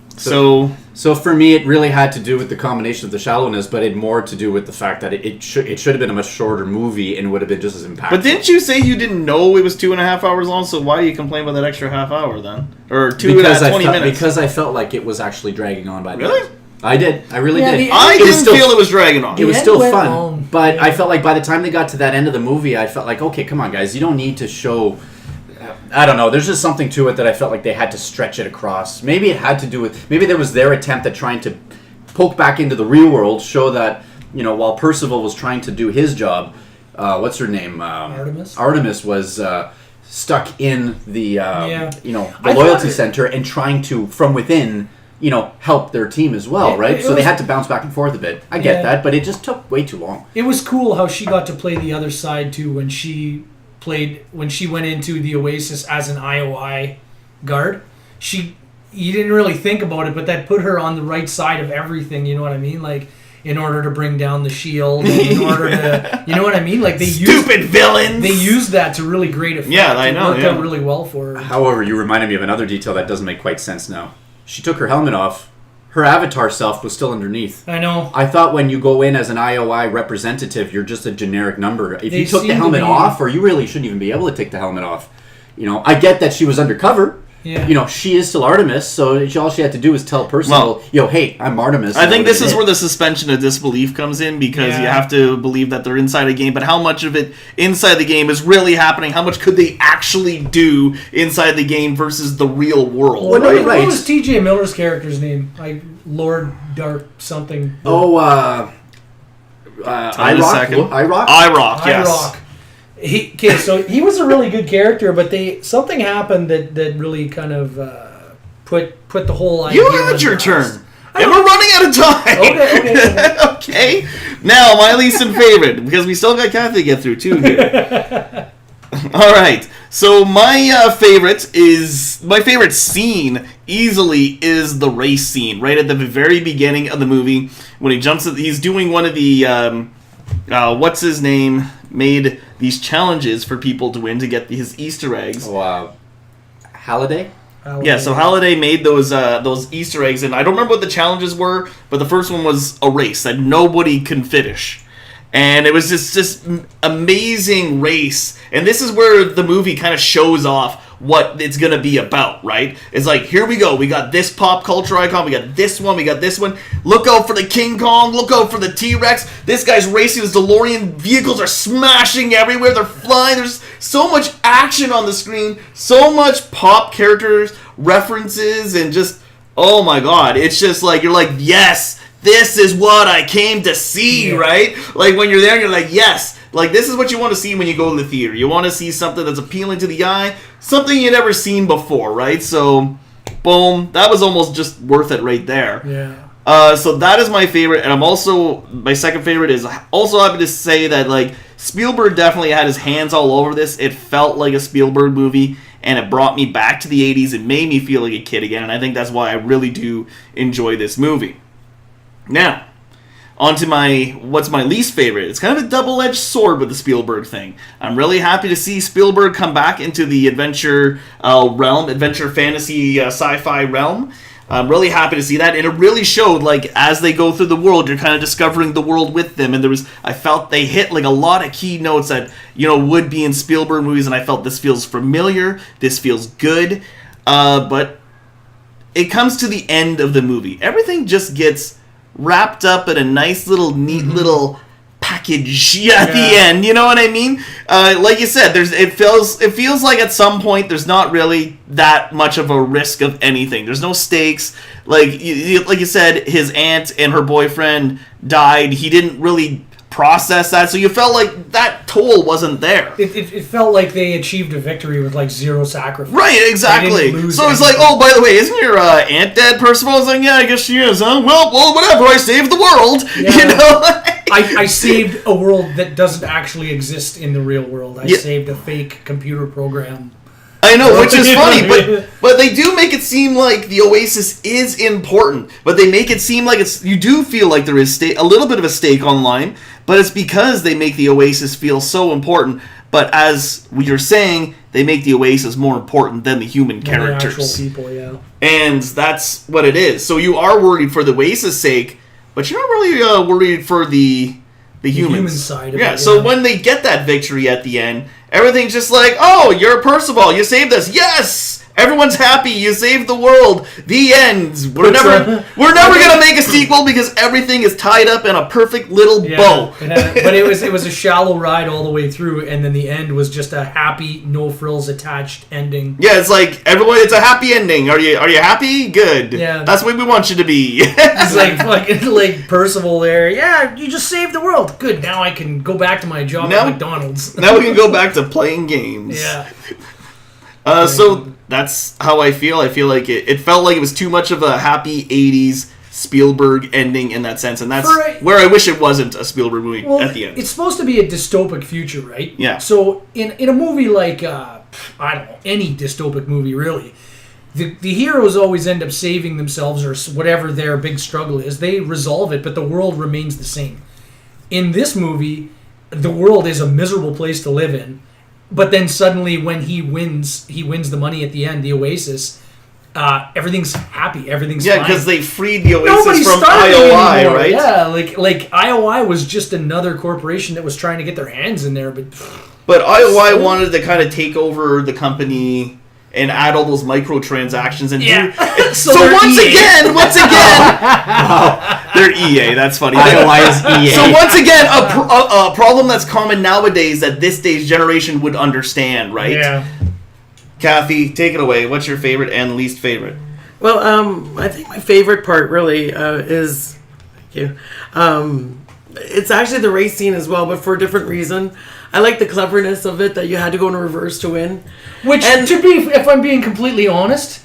So for me, it really had to do with the combination of the shallowness, but it more to do with the fact that it should have been a much shorter movie and would have been just as impactful. But didn't you say you didn't know it was 2.5 hours long? So why do you complain about that extra half hour then, or 20 minutes? Because I felt like it was actually dragging on by the Really? end. I did. I really did. I didn't feel it was dragging on. It was end still went fun, long. but I felt like by the time they got to that end of the movie, I felt like, okay, come on, guys, you don't need to show. I don't know. There's just something to it that I felt like they had to stretch it across. Maybe it had to do with. Maybe there was their attempt at trying to poke back into the real world, show that while Percival was trying to do his job, what's her name? Artemis. Artemis was stuck in the the I loyalty thought center and trying to from within. Help their team as well, right? So they had to bounce back and forth a bit. I get that, but it just took way too long. It was cool how she got to play the other side too when she went into the Oasis as an IOI guard. You didn't really think about it, but that put her on the right side of everything. You know what I mean? Like, in order to bring down the shield, and in order to, you know what I mean? Like, villains. They used that to really great effect. Yeah, I know. It worked out really well for her. However, you reminded me of another detail that doesn't make quite sense now. She took her helmet off. Her avatar self was still underneath. I know. I thought when you go in as an IOI representative, you're just a generic number. If you took the helmet off, or you really shouldn't even be able to take the helmet off. I get that she was undercover. Yeah. She is still Artemis, so all she had to do was tell Percival, hey, I'm Artemis. I think this is where the suspension of disbelief comes in, because you have to believe that they're inside a game, but how much of it inside the game is really happening? How much could they actually do inside the game versus the real world? Well, right? What was T.J. Miller's character's name? Like, Lord Dark something. IROC? IROC, yes. IROC. So he was a really good character, but something happened that really kind of put the whole idea. You had your turn. And we're running out of time. Okay. Okay. Now, my least and favorite, because we still got Kathy to get through, too, here. All right. So my favorite scene easily is the race scene, right at the very beginning of the movie, when he's doing one of the, what's his name, made these challenges for people to win to get his Easter eggs. Halliday? Yeah, so Halliday made those Easter eggs, and I don't remember what the challenges were, but the first one was a race that nobody can finish. And it was just amazing race. And this is where the movie kind of shows off what it's going to be about, right? It's like, here we go. We got this pop culture icon. We got this one. We got this one. Look out for the King Kong. Look out for the T-Rex. This guy's racing his DeLorean. Vehicles are smashing everywhere. They're flying. There's so much action on the screen. So much pop characters, references, and just, oh my God. It's just like, you're like, yes, this is what I came to see, right? Like, when you're there, you're like, yes. Like, this is what you want to see when you go to the theater. You want to see something that's appealing to the eye, something you've never seen before, right? So, boom. That was almost just worth it right there. Yeah. So that is my favorite, and my second favorite is also happy to say that, like, Spielberg definitely had his hands all over this. It felt like a Spielberg movie, and it brought me back to the 80s. It made me feel like a kid again, and I think that's why I really do enjoy this movie. Now, on to what's my least favorite. It's kind of a double-edged sword with the Spielberg thing. I'm really happy to see Spielberg come back into the adventure realm, adventure fantasy sci-fi realm. I'm really happy to see that, and it really showed, like, as they go through the world, you're kind of discovering the world with them, and I felt they hit, like, a lot of key notes that, would be in Spielberg movies, and I felt this feels familiar, this feels good, but it comes to the end of the movie. Everything just gets wrapped up in a nice little, neat little package at the end, you know what I mean? Like you said, it feels like at some point there's not really that much of a risk of anything. There's no stakes. Like you said, his aunt and her boyfriend died. He didn't really process that, so you felt like that toll wasn't there. It felt like they achieved a victory with like zero sacrifice. Right, exactly. So it's like, oh, by the way, isn't your aunt dead? Percival was like, yeah, I guess she is, huh? Well, whatever. I saved the world. Yeah. I saved a world that doesn't actually exist in the real world. I saved a fake computer program. I know, which is funny, but they do make it seem like the Oasis is important, but they make it seem like you do feel like there is a little bit of a stake online, but it's because they make the Oasis feel so important. But as we are saying, they make the Oasis more important than the human characters. The actual people, yeah. And that's what it is. So you are worried for the Oasis' sake, but you're not really worried for the humans. Human side of it. Yeah, so when they get that victory at the end, everything's just like, oh, you're Percival, you saved us. Yes! Everyone's happy, you saved the world. The end. We're never going to make a sequel because everything is tied up in a perfect little bow. But it was a shallow ride all the way through, and then the end was just a happy, no frills attached ending. Yeah, it's like, everyone, it's a happy ending. Are you happy? Good. Yeah. That's what we want you to be. It's like Percival there. Yeah, you just saved the world. Good, now I can go back to my job at McDonald's. Now we can go back to playing games. Yeah. So that's how I feel. I feel like it felt like it was too much of a happy 80s Spielberg ending in that sense, and that's where I wish it wasn't a Spielberg movie at the end. It's supposed to be a dystopic future, right? Yeah. So in a movie like, I don't know, any dystopic movie really, the heroes always end up saving themselves or whatever their big struggle is. They resolve it, but the world remains the same. In this movie, the world is a miserable place to live in. But then suddenly, when he wins the money at the end, the Oasis, everything's happy, everything's fine. Yeah, because they freed the Oasis from IOI, right? Yeah, like IOI was just another corporation that was trying to get their hands in there, but IOI wanted to kind of take over the company and add all those microtransactions and do. So once again, they're EA. That's funny. IOI is EA. So once again, a problem that's common nowadays that this day's generation would understand, right? Yeah. Kathy, take it away. What's your favorite and least favorite? Well, I think my favorite part really is, thank you. It's actually the race scene as well, but for a different reason. I like the cleverness of it that you had to go in reverse to win. If I'm being completely honest,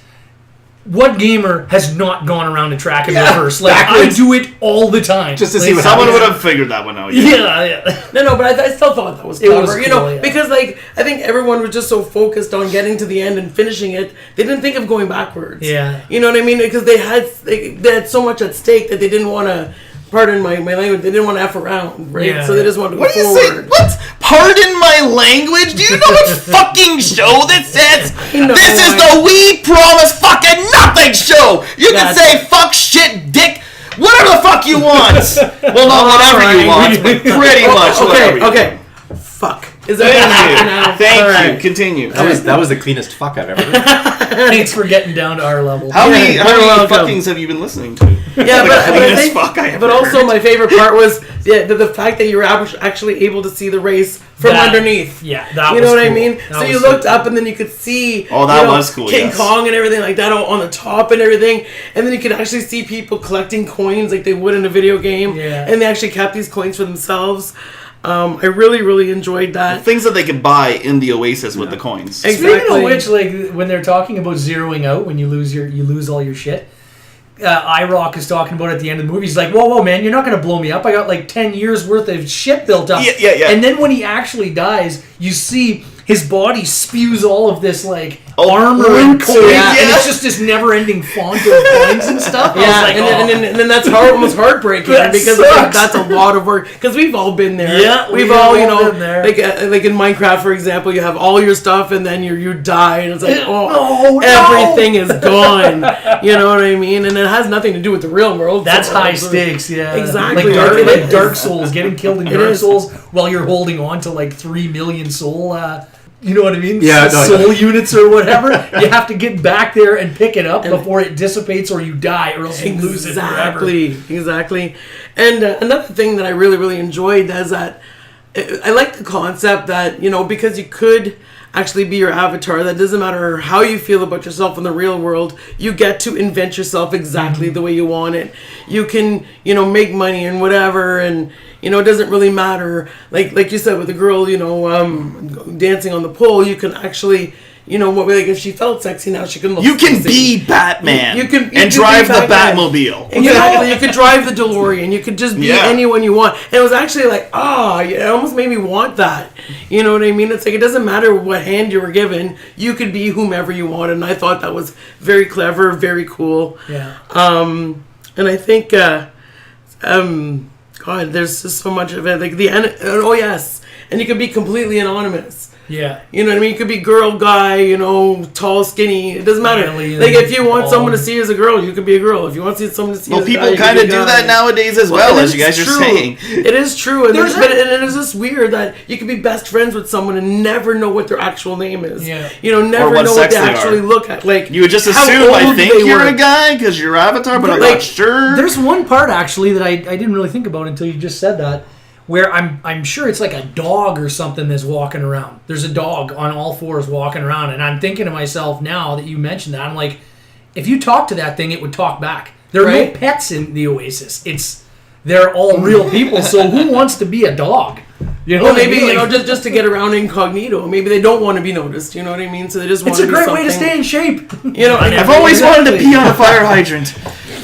what gamer has not gone around a track in reverse? Like, backwards. I do it all the time. Just to see what someone would have figured that one out. Yeah. No, but I still thought that was clever. Cool, because like I think everyone was just so focused on getting to the end and finishing it, they didn't think of going backwards. Yeah. You know what I mean? Because they had so much at stake that they didn't want to. Pardon my language. They didn't want to F around, right? Yeah. So they just wanted to go forward. What do you say? What? Pardon my language? Do you know what fucking show this is? This is the We Promise Fucking Nothing show! You can say fuck, shit, dick, whatever the fuck you want! Well, not whatever you want, but pretty much whatever you want. Fuck. Is that Thank you. Continue. That was the cleanest fuck I've ever heard. Thanks for getting down to our level. How many fuckings have you been listeing to? Yeah, but also my favorite part was the fact that you were actually able to see the race from underneath. Yeah, that was cool. You know what I mean? So you looked up and then you could see was cool, King Kong and everything like that on the top and everything. And then you could actually see people collecting coins like they would in a video game. Yeah. And they actually kept these coins for themselves. I really, really enjoyed that. The things that they could buy in the Oasis with the coins. Exactly. Speaking of which, like when they're talking about zeroing out when you lose all your shit, IROC is talking about at the end of the movie. He's like, whoa, man, you're not going to blow me up. I got like 10 years worth of shit built up. Yeah. And then when he actually dies, you see his body spews all of this like armor and coins, yeah. and it's just this never-ending font of coins and stuff. I was Yeah, like, and then that's almost heartbreaking That because sucks. that's a lot of work. Because we've all been there. Yeah, we've we've all all been there. like in Minecraft, for example, you have all your stuff and then you die and it's like, No, everything is gone. You know what I mean? And it has nothing to do with the real world. That's So, high stakes, yeah. Exactly. Like Dark Souls, getting killed in It Dark is. Souls while you're holding on to like 3 million soul. You know what I mean? Yeah, no, soul units or whatever. You have to get back there and pick it up before it dissipates or you die, or else you lose it forever. Exactly. And another thing that I really, really enjoyed is that I like the concept that, you know, because you could actually be your avatar, that doesn't matter how you feel about yourself in the real world, you get to invent yourself exactly the way you want it. You can, you know, make money and whatever, and, you know, it doesn't really matter. Like you said with the girl, you know, dancing on the pole, you can actually, you know, what, like if she felt sexy now, she can look You can sexy. be Batman. You can and be drive the Batman. Batmobile. Exactly. You could drive the DeLorean. You could just be Yeah. anyone you want. And it was actually like, it almost made me want that. You know what I mean? It's like, it doesn't matter what hand you were given. You could be whomever you wanted. And I thought that was very clever, very cool. Yeah. And I think, God, there's just so much of it. Like oh yes. And you could be completely anonymous. Yeah. You know what I mean? You could be girl, guy, you know, tall, skinny. It doesn't matter. Alien, Like, if you want someone to bald. see you as a girl, you could be a girl. If you want to see someone to see you Well, as a guy, people you could kind of be a do guy. that nowadays as well, and as you guys it's are true. saying. It is true. And, There's but it's just weird that you could be best friends with someone and never know what their actual name is. Yeah. You know, never what know what sex they they actually are. look at. Like, You would just how assume, I old think they you're were. a guy because you're Avatar, but I'm Like, not sure. There's one part actually that I didn't really think about until you just said that, where I'm sure it's like a dog or something that's walking around. There's a dog on all fours walking around, and I'm thinking to myself now that you mentioned that, I'm like, if you talk to that thing, it would talk back. There are Right. no pets in the Oasis. They're all real people. So who wants to be a dog? You know, Well, what I maybe, mean? you know, Like, just to get around incognito. Maybe they don't want to be noticed. You know what I mean? So they just want it's to a be great way to something- stay in shape. You know, I've always wanted to pee on a fire hydrant.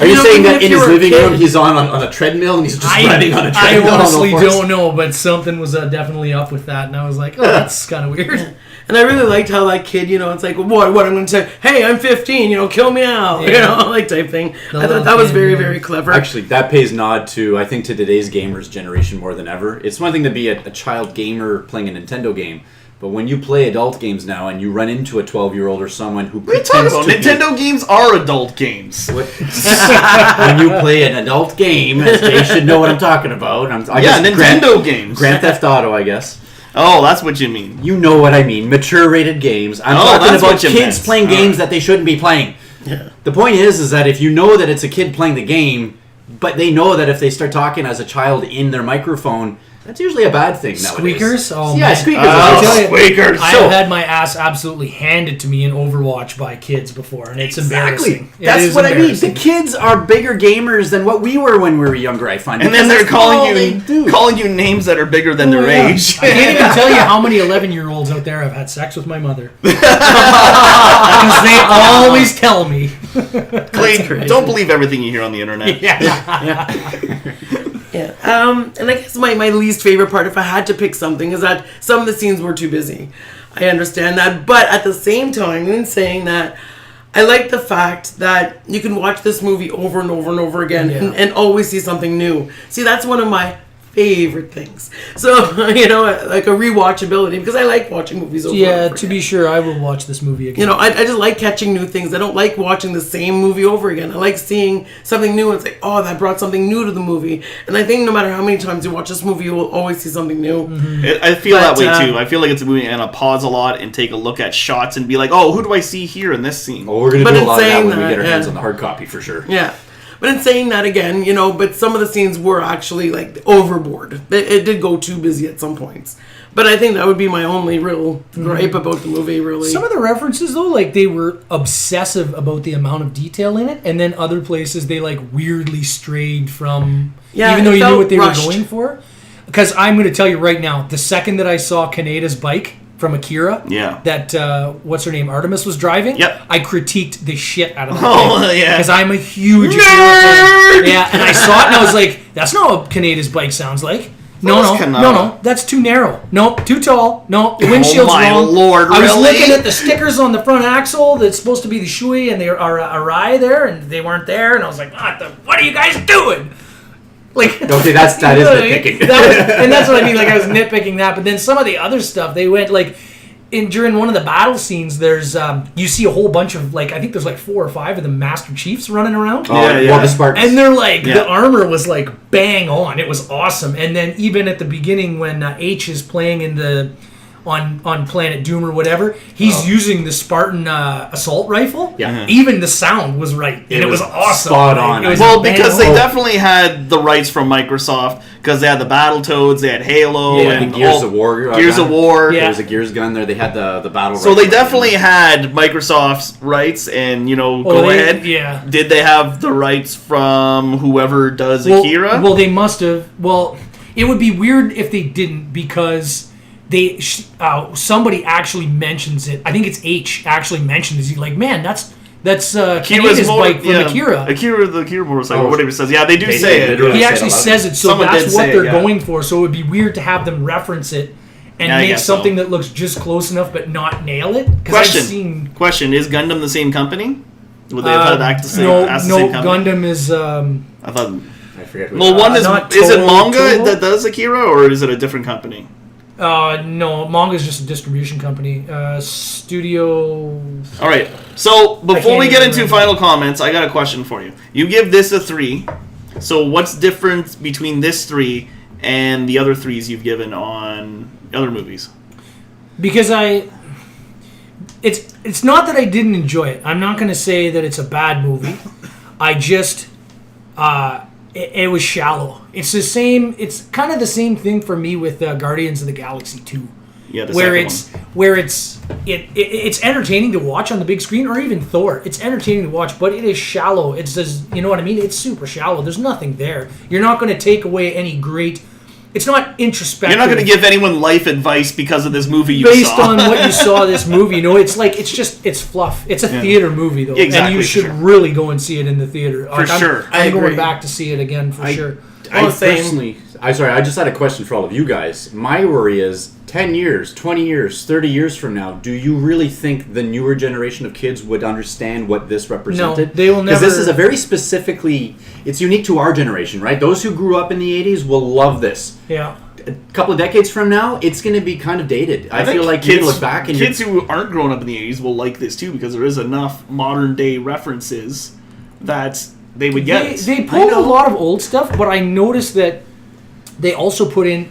Are you know, saying even that if in you his were a living kid- room he's on a treadmill and he's just riding on a I treadmill? on all honestly fours? don't know, but something was definitely up with that, and I was like, oh, that's kind of weird. And I really liked how that kid, you know, it's like, what I'm going to say, hey, I'm 15, you know, kill me now, you Yeah. know, like type thing. The I thought love that was game, very, yeah. very clever. Actually, that pays nod to, I think, to today's gamers generation more than ever. It's one thing to be a child gamer playing a Nintendo game, but when you play adult games now and you run into a 12-year-old or someone who What are you talking pretends about? to be- Nintendo games are adult games. when you play an adult game, as Jay should know what I'm talking about. I Yeah, guess Nintendo games. Grand Theft Auto, I guess. Oh, that's what you mean. You know what I mean. Mature rated games. I'm Oh, talking that's about what you kids meant. playing All games right. that they shouldn't be playing. Yeah. The point is that if you know that it's a kid playing the game, but they know that if they start talking as a child in their microphone, that's usually a bad thing nowadays. Squeakers? Oh, Yeah, man. squeakers. I tell you, Squeakers. I So- have had my ass absolutely handed to me in Overwatch by kids before, and it's embarrassing. It That's is what I mean. The embarrassing. kids are bigger gamers than what we were when we were younger, I find. And then because they're that's all calling they you do. calling you names that are bigger than their Yeah. age. I can't even tell you how many 11-year-olds out there have had sex with my mother. Because they always tell me. Clayton, crazy. don't believe everything you hear on the internet. Yeah. And I guess my least favorite part, if I had to pick something, is that some of the scenes were too busy. I understand that. But at the same time, in saying that, I like the fact that you can watch this movie over and over and over again and always see something new. See, that's one of my favorite things. So, you know, like a rewatchability, because I like watching movies over and Yeah, over to again. be sure, I will watch this movie again. You know, I just like catching new things. I don't like watching the same movie over again. I like seeing something new and it's like, oh, that brought something new to the movie. And I think no matter how many times you watch this movie, you will always see something new. I feel But, that way too. I feel like it's a movie and I pause a lot and take a look at shots and be like, oh, who do I see here in this scene? Well, we're going to But do a in lot of that saying when we that, get our hands yeah. on the hard copy, for sure. Yeah. But in saying that again, you know, but some of the scenes were actually like overboard. It did go too busy at some points. But I think that would be my only real gripe about the movie, really. Some of the references, though, like, they were obsessive about the amount of detail in it, and then other places they, like, weirdly strayed from, Yeah, even though it you knew felt what they rushed. were going for. Because I'm going to tell you right now, the second that I saw Kaneda's bike from Akira, Yeah. that, what's her name, Artemis was driving, Yep. I critiqued the shit out of that Oh, thing. yeah. Because I'm a huge Nerd! Akira fan. Yeah, and I saw it and I was like, that's not what Kaneda's bike sounds like. No. That's too narrow. No, too tall. No, the windshield's my wrong. Lord, I was really? looking at the stickers on the front axle that's supposed to be the Shui and they are Arai there, and they weren't there, and I was like, what are you guys doing? Like, Okay, that is nitpicking. And that's what I mean. Like, I was nitpicking that, but then some of the other stuff, they went like. During one of the battle scenes, there's you see a whole bunch of like I think there's like 4 or 5 of the Master Chiefs running around. Well, the Spartans. And they're like the armor was like bang on. It was awesome. And then even at the beginning when H is playing in the on Planet Doom or whatever, he's using the Spartan assault rifle. Yeah. Even the sound was right, and it was awesome. Spot on. It was Well, bang because on. they definitely had the rights from Microsoft, because they had the Battletoads, they had Halo, Yeah. and The Gears of War. Gears of War. Yeah. There was a Gears gun there. They had the battle. So they rifle. definitely had Microsoft's rights, and go ahead. Yeah. Did they have the rights from whoever does Akira? Well, they must have. Well, it would be weird if they didn't, because they somebody actually mentions it. I think it's H actually mentions it. He's like, man, that's Akira's bike from Akira. Akira, the Akira motorcycle, or whatever it says. Yeah, they do They say did, it. literally. He said actually it loud. says it, so Someone that's did what say it, they're yeah. going for. So it would be weird to have them reference it and Yeah, I make guess so. something that looks just close enough but not nail it. 'Cause I've seen Question: Is Gundam the same company? Would they have had act the same? no, ask the same company? Gundam is I thought. I forget. Who Well, one is not it Toho- manga Toho? that does Akira, or is it a different company? no, manga is just a distribution company. Studio. All right. So before can't we get even into remember. final comments, I got a question for you. You give this a 3. So what's different between this 3 and the other 3s you've given on other movies? Because it's not that I didn't enjoy it. I'm not going to say that it's a bad movie. I just it was shallow. It's the same. It's kind of the same thing for me with Guardians of the Galaxy 2, Yeah, the where second it's entertaining to watch on the big screen, or even Thor. It's entertaining to watch, but it is shallow. It's just, you know what I mean. It's super shallow. There's nothing there. You're not going to take away any great. It's not introspective. You're not going to give anyone life advice because of this movie you based saw. on what you saw this movie. It's fluff. It's a theater movie though, Exactly, and you should sure. really go and see it in the theater. For sure. I'm I going agree. back to see it again for sure. I same. personally, I just had a question for all of you guys. My worry is 10 years, 20 years, 30 years from now, do you really think the newer generation of kids would understand what this represented? No, they will Because this never- is a very specifically, it's unique to our generation, right? Those who grew up in the 80s will love this. Yeah. A couple of decades from now, it's going to be kind of dated. I feel like you can look back and kids who aren't growing up in the 80s will like this too, because there is enough modern day references that they would get it. They pulled a lot of old stuff, but I noticed that they also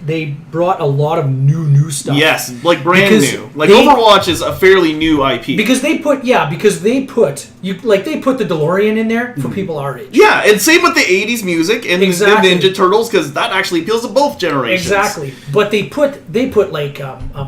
they brought a lot of new stuff. Yes, like brand Because new. Like they- Overwatch is a fairly new IP. Because they put the DeLorean in there for people our age. Yeah, and same with the 80s music and Exactly. the Ninja Turtles, because that actually appeals to both generations. Exactly, but they put like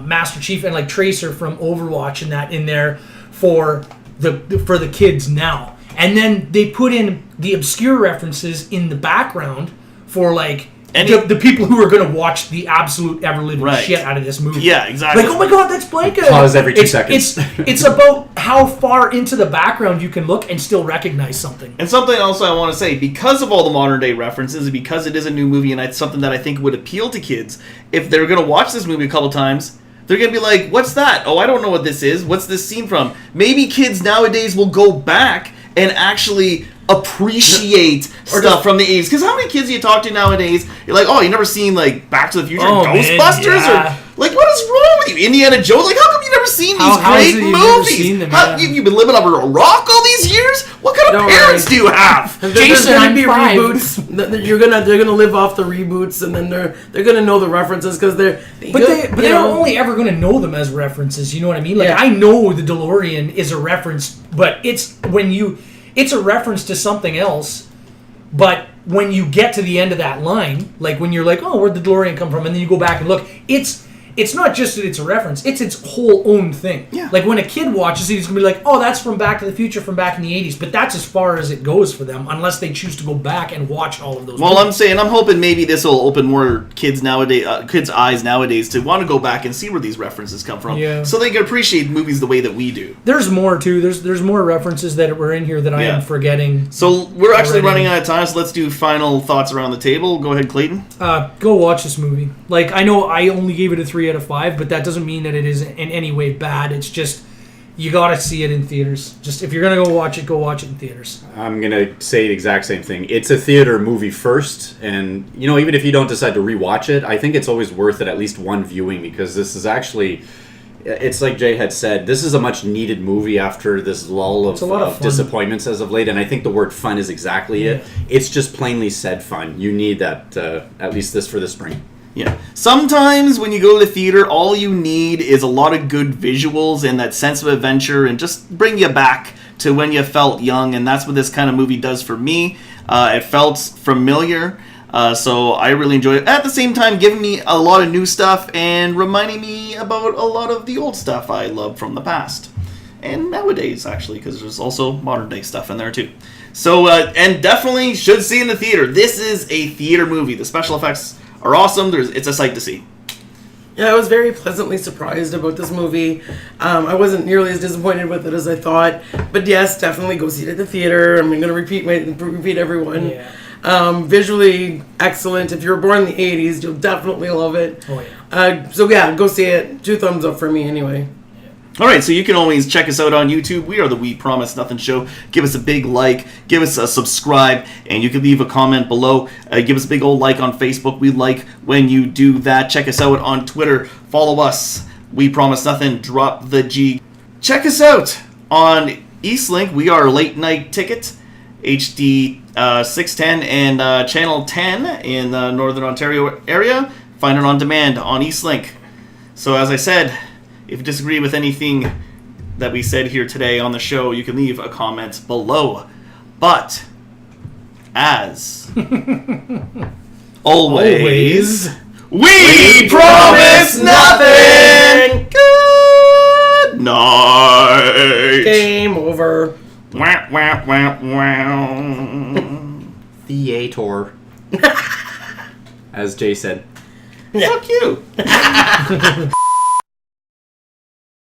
Master Chief and like Tracer from Overwatch and that in there for the kids now, and then they put in the obscure references in the background for like the people who are going to watch the absolute ever living Right. shit out of this movie. Yeah, exactly. Like, oh my god, that's Blanca. Pause every 2 seconds. It's about how far into the background you can look and still recognize something. And something else I want to say, because of all the modern day references, and because it is a new movie, and it's something that I think would appeal to kids, if they're going to watch this movie a couple times, they're going to be like, what's that? Oh, I don't know what this is. What's this scene from? Maybe kids nowadays will go back and actually appreciate stuff from the 80s. Because how many kids do you talk to nowadays? You're like, oh, you never seen like Back to the Future, Oh, man, Ghostbusters, yeah. or like what is wrong with you, Indiana Jones? Like, how come you never seen these How is great it you've never movies? seen them, How, yeah. you've been living under a rock all these years? What kind of Don't parents worry. do you have? There's Jason, gonna I'm be 5. reboots. They're gonna live off the reboots, and then they're gonna know the references because they're. But they're only ever going to know them as references. You know what I mean? Like, Yeah. I know the DeLorean is a reference, but it's a reference to something else. But when you get to the end of that line, like when you're like, oh, where'd the DeLorean come from? And then you go back and look, it's it's not just that it's a reference, it's its whole own thing. Yeah. Like when a kid watches it, he's going to be like, oh, that's from Back to the Future from back in the 80s. But that's as far as it goes for them, unless they choose to go back and watch all of those Well, movies. I'm hoping maybe this will open more kids' eyes nowadays to want to go back and see where these references come from. Yeah. So they can appreciate movies the way that we do. There's more, too. There's more references that were in here that I Yeah. am forgetting. So we're actually Already. running out of time, so let's do final thoughts around the table. Go ahead, Clayton. Go watch this movie. Like, I know I only gave it a 3 out of 5, but that doesn't mean that it is in any way bad. It's just, you gotta see it in theaters. Just, if you're gonna go watch it in theaters. I'm going to say the exact same thing. It's a theater movie first, and, even if you don't decide to rewatch it, I think it's always worth it at least one viewing, because this is actually... It's like Jay had said, this is a much needed movie after this lull a lot of of fun. disappointments as of late, and I think the word fun is exactly it. It's just plainly said fun. You need that, at least this for the spring. Yeah. Sometimes when you go to the theater, all you need is a lot of good visuals and that sense of adventure and just bring you back to when you felt young, and that's what this kind of movie does for me. It felt familiar. So I really enjoyed it. At the same time, giving me a lot of new stuff and reminding me about a lot of the old stuff I love from the past. And nowadays, actually, because there's also modern day stuff in there, too. So, and definitely should see in the theater. This is a theater movie. The special effects are awesome. It's a sight to see. Yeah, I was very pleasantly surprised about this movie. I wasn't nearly as disappointed with it as I thought. But yes, definitely go see it at the theater. I'm going to repeat everyone. Yeah. Visually excellent. If you were born in the 80s, you'll definitely love it. Oh, yeah. So yeah, go see it. 2 thumbs up for me anyway. All right, so you can always check us out on YouTube. We are the We Promise Nothing Show. Give us a big like, give us a subscribe, and you can leave a comment below. Give us a big old like on Facebook. We like when you do that. Check us out on Twitter. Follow us. We Promise Nothing. Drop the G. Check us out on Eastlink. We are Late Night Ticket, HD 610 and Channel 10 in the Northern Ontario area. Find it on demand on Eastlink. So as I said, if you disagree with anything that we said here today on the show, you can leave a comment below. But, as always, we promise nothing! Good night! Game over. Wah, wah, wah, wah. Theater. As Jay said. Fuck you!